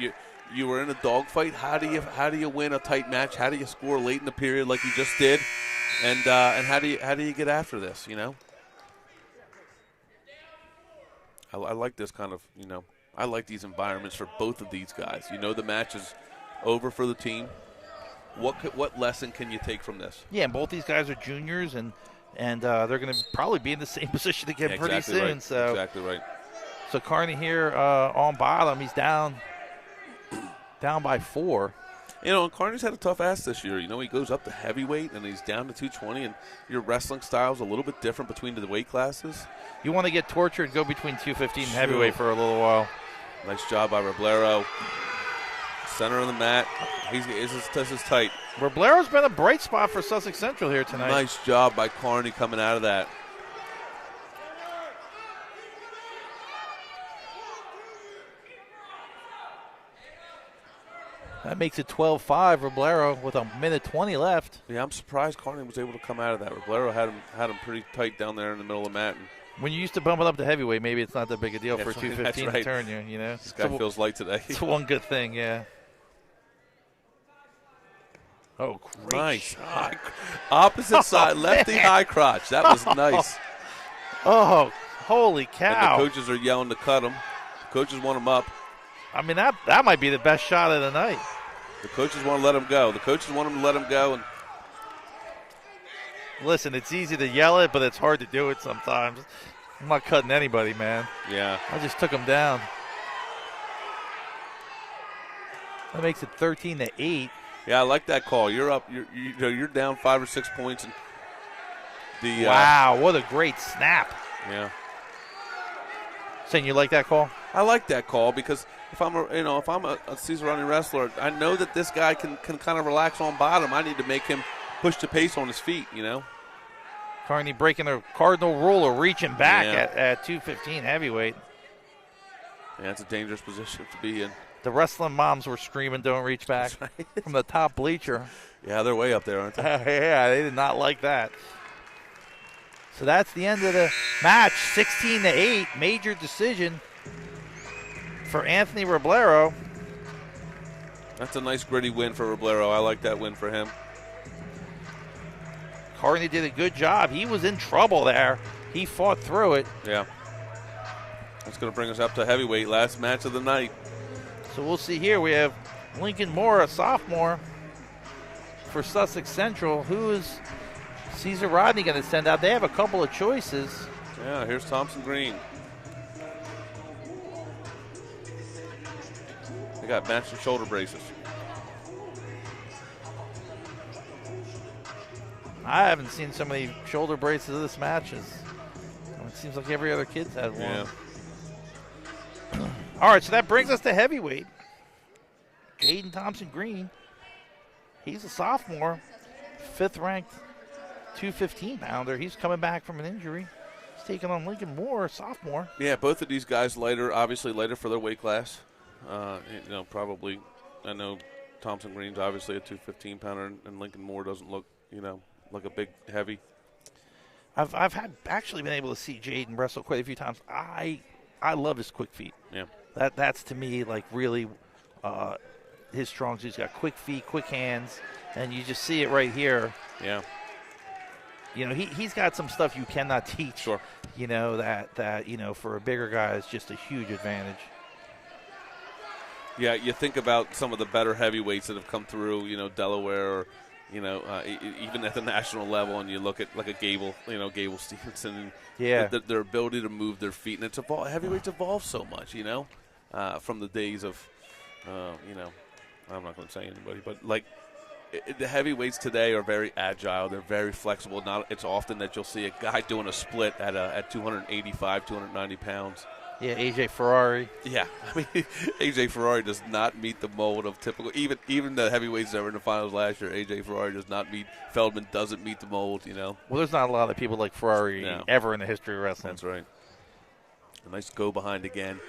you were in a dogfight. How do you win a tight match? How do you score late in the period like you just did? And how do you get after this, I like this kind of, I like these environments for both of these guys. The match is over for the team. What lesson can you take from this? Yeah, and both these guys are juniors, and they're going to probably be in the same position again pretty soon. Right. So exactly right. So Carney here on bottom, he's down by 4. And Carney's had a tough ass this year. He goes up to heavyweight, and he's down to 220, and your wrestling style's a little bit different between the weight classes. You want to get tortured, go between 215 and heavyweight for a little while. Nice job by Roblero. Center of the mat. This is tight. Roblero's been a bright spot for Sussex Central here tonight. Nice job by Carney coming out of that. That makes it 12-5, Roblero, with a minute 20 left. Yeah, I'm surprised Carney was able to come out of that. Roblero had him pretty tight down there in the middle of the mat. When you used to bump it up to heavyweight, maybe it's not that big a deal for 215 right. to turn you, This guy feels light today. It's one good thing, yeah. Oh, great nice. shot. Opposite side, lefty high crotch. That was nice. Oh, holy cow. And the coaches are yelling to cut him. The coaches want him up. I mean, that might be the best shot of the night. The coaches want to let him go. The coaches want him to let him go. And listen, it's easy to yell it, but it's hard to do it sometimes. I'm not cutting anybody, man. Yeah. I just took him down. That makes it 13-8. Yeah, I like that call. You're up. You're down 5 or 6 points. And wow, what a great snap. Yeah. Saying you like that call? I like that call because if I'm a Caesar Rodney wrestler, I know that this guy can kind of relax on bottom. I need to make him push the pace on his feet, Carney breaking the cardinal rule of reaching back at 215 heavyweight. Yeah, it's a dangerous position to be in. The wrestling moms were screaming, "Don't reach back," from the top bleacher. Yeah, they're way up there, aren't they? Yeah, they did not like that. So that's the end of the match, 16-8, major decision for Anthony Roblero. That's a nice gritty win for Roblero. I like that win for him. Carney did a good job. He was in trouble there. He fought through it. Yeah. That's going to bring us up to heavyweight, last match of the night. So we'll see here. We have Lincoln Moore, a sophomore, for Sussex Central. Who is Caesar Rodney going to send out? They have a couple of choices. Yeah, here's Thompson Green. They got matching shoulder braces. I haven't seen so many shoulder braces of this match. It seems like every other kid's had one. Yeah. All right, so that brings us to heavyweight. Jaden Thompson Green. He's a sophomore, 5th-ranked 215-pounder. He's coming back from an injury. He's taking on Lincoln Moore, a sophomore. Yeah, both of these guys obviously lighter for their weight class. Probably. I know Thompson Green's obviously a 215-pounder, and Lincoln Moore doesn't look, like a big heavy. I've actually been able to see Jaden wrestle quite a few times. I love his quick feet. Yeah. That's to me like really his strong suit. He's got quick feet, quick hands, and you just see it right here. Yeah. He's got some stuff you cannot teach. Sure. That for a bigger guy is just a huge advantage. Yeah, you think about some of the better heavyweights that have come through, Delaware, or, even at the national level, and you look at like a Gable Stevenson. Yeah. Their ability to move their feet, and heavyweights evolve so much, from the days of, I'm not going to say anybody, but like the heavyweights today are very agile. They're very flexible. It's often that you'll see a guy doing a split at 285, 290 pounds. Yeah, AJ Ferrari. Yeah, I mean, AJ Ferrari does not meet the mold of typical. Even the heavyweights that were in the finals last year, AJ Ferrari does not meet. Feldman doesn't meet the mold. Well, there's not a lot of people like Ferrari ever in the history of wrestling. That's right. nice go behind again.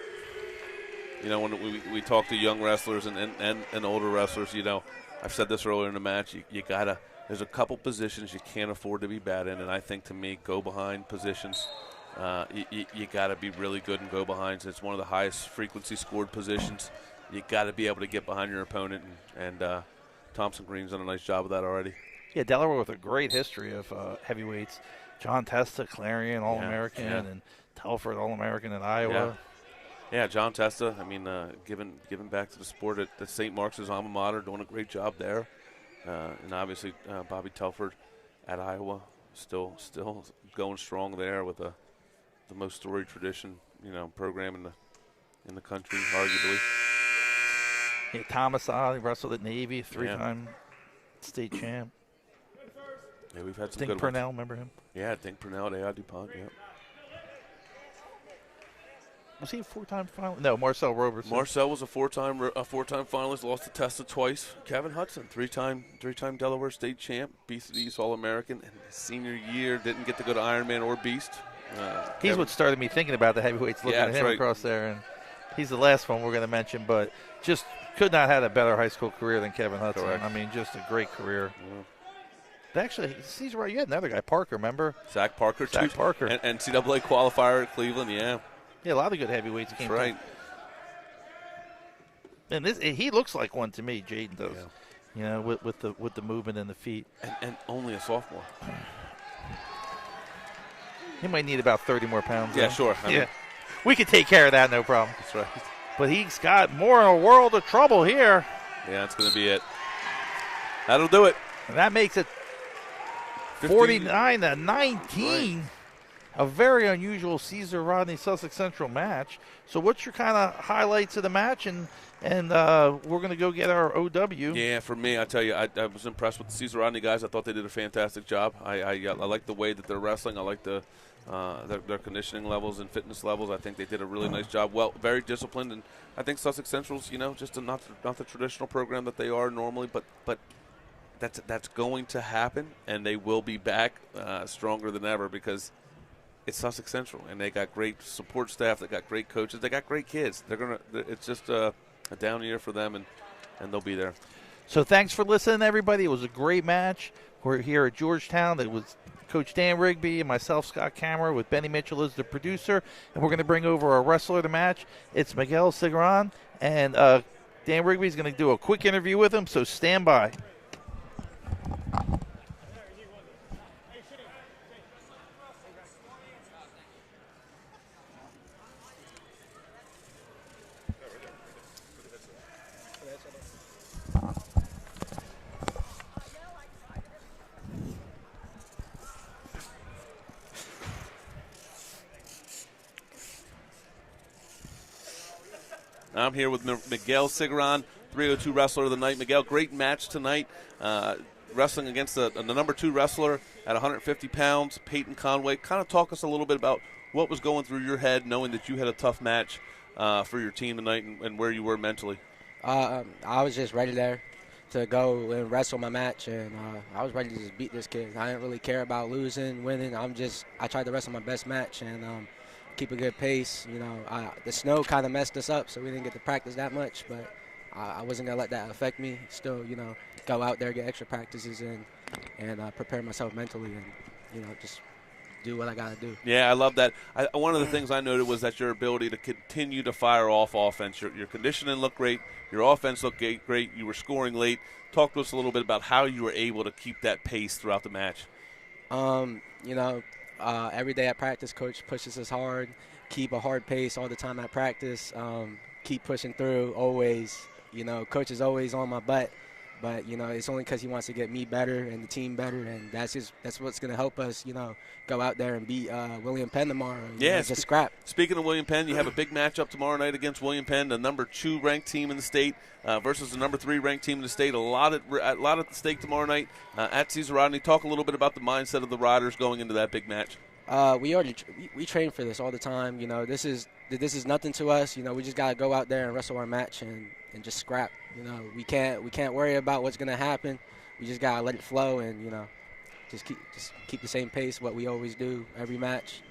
You know, when we talk to young wrestlers and older wrestlers, you know, I've said this earlier in the match, you got to, there's a couple positions you can't afford to be bad in, and I think to me, go behind positions, you got to be really good in go behinds. It's one of the highest frequency scored positions. You got to be able to get behind your opponent, and Thompson Green's done a nice job of that already. Yeah, Delaware with a great history of heavyweights. John Testa, Clarion, All-American, and Telford, All-American in Iowa. Yeah, John Testa, I mean, giving back to the sport at St. Mark's' alma mater, doing a great job there. And obviously Bobby Telford at Iowa, still going strong there with the most storied tradition, you know, program in the country, arguably. Yeah, Thomas he wrestled at Navy, three-time state champ. Yeah, we've had some Dink good Purnell, ones. remember him? Yeah, Dink Purnell at A.I. DuPont, yeah. Was he a four-time finalist? No, Marcel Roberson. Marcel was a four-time finalist, lost to Testa twice. Kevin Hudson, three-time Delaware state champ, Beast of the East All-American, and his senior year didn't get to go to Ironman or Beast. He's what started me thinking about the heavyweights, looking at him across there, and he's the last one we're going to mention, but just could not have had a better high school career than Kevin Hudson. Correct. I mean, just a great career. Yeah. Actually, he's right. You had another guy, Parker, remember? Zach Parker, Zach Parker. And NCAA qualifier at Cleveland, yeah. Yeah, a lot of good heavyweights came. That's right. And he looks like one to me. Jaden does. Yeah. You know, with the movement and the feet. And only a sophomore. He might need about 30 more pounds. Yeah, though. sure. I mean, we could take care of that, no problem. That's right. But he's got more in a world of trouble here. Yeah, that's going to be it. That'll do it. And that makes it 49-19. Right. A very unusual Caesar Rodney Sussex Central match. So what's your kind of highlights of the match? And we're going to go get our OW. Yeah, for me, I tell you, I was impressed with the Caesar Rodney guys. I thought they did a fantastic job. I like the way that they're wrestling. I like their conditioning levels and fitness levels. I think they did a really nice job. Well, very disciplined, and I think Sussex Central's, you know, just not the traditional program that they are normally, but that's going to happen, and they will be back stronger than ever because it's Sussex Central, and they got great support staff. They got great coaches. They got great kids. It's just a down year for them, and they'll be there. So thanks for listening, everybody. It was a great match. We're here at Georgetown. It was Coach Dan Rigby and myself, Scott Kammerer, with Benny Mitchell as the producer, and we're going to bring over our wrestler of the match. It's Miguel Sigran, and Dan Rigby is going to do a quick interview with him, so stand by. I'm here with Miguel Sigran, 302 Wrestler of the Night. Miguel, great match tonight, wrestling against the number 2 wrestler at 150 pounds, Peyton Conway. Kind of talk us a little bit about what was going through your head, knowing that you had a tough match for your team tonight and where you were mentally. I was just ready there to go and wrestle my match, and I was ready to just beat this kid. I didn't really care about losing, winning. I tried to wrestle my best match and keep a good pace. You know, the snow kind of messed us up, so we didn't get to practice that much, but I wasn't going to let that affect me. Still, you know, go out there, get extra practices in, and prepare myself mentally and, you know, just do what I got to do. Yeah, I love that. One of the things I noted was that your ability to continue to fire off offense. Your conditioning looked great. Your offense looked great. You were scoring late. Talk to us a little bit about how you were able to keep that pace throughout the match. You know, every day at practice, coach pushes us hard. Keep a hard pace all the time at practice. Keep pushing through always. You know, coach is always on my butt. But, you know, it's only because he wants to get me better and the team better, and that's what's going to help us, you know, go out there and beat William Penn tomorrow. Yeah, just scrap. Speaking of William Penn, you have a big matchup tomorrow night against William Penn, the number 2 ranked team in the state versus the number 3 ranked team in the state. A lot at stake tomorrow night at Caesar Rodney. Talk a little bit about the mindset of the Riders going into that big match. We train for this all the time. You know, this is nothing to us. You know, we just got to go out there and wrestle our match and just scrap. You know, we can't worry about what's going to happen. We just got to let it flow and, you know, just keep the same pace, what we always do every match,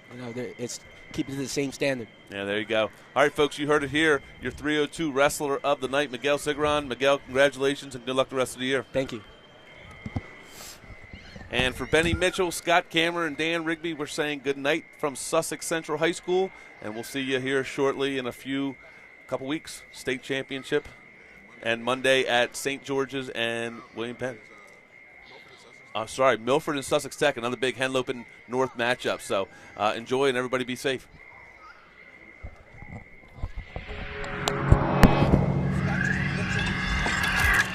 it's keep it to the same standard. Yeah, there you go. All right, folks, you heard it here. Your 302 wrestler of the night, Miguel Sigron. Miguel, congratulations and good luck the rest of the year. Thank you. And for Benny Mitchell, Scott Cameron, and Dan Rigby, we're saying good night from Sussex Central High School, and we'll see you here shortly in a couple weeks. State championship, and Monday at St. George's and William Penn. Milford and Sussex Tech, another big Henlopen North matchup. So enjoy, and everybody be safe.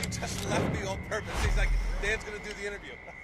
He just left me on purpose. He's like, Dan's going to do the interview.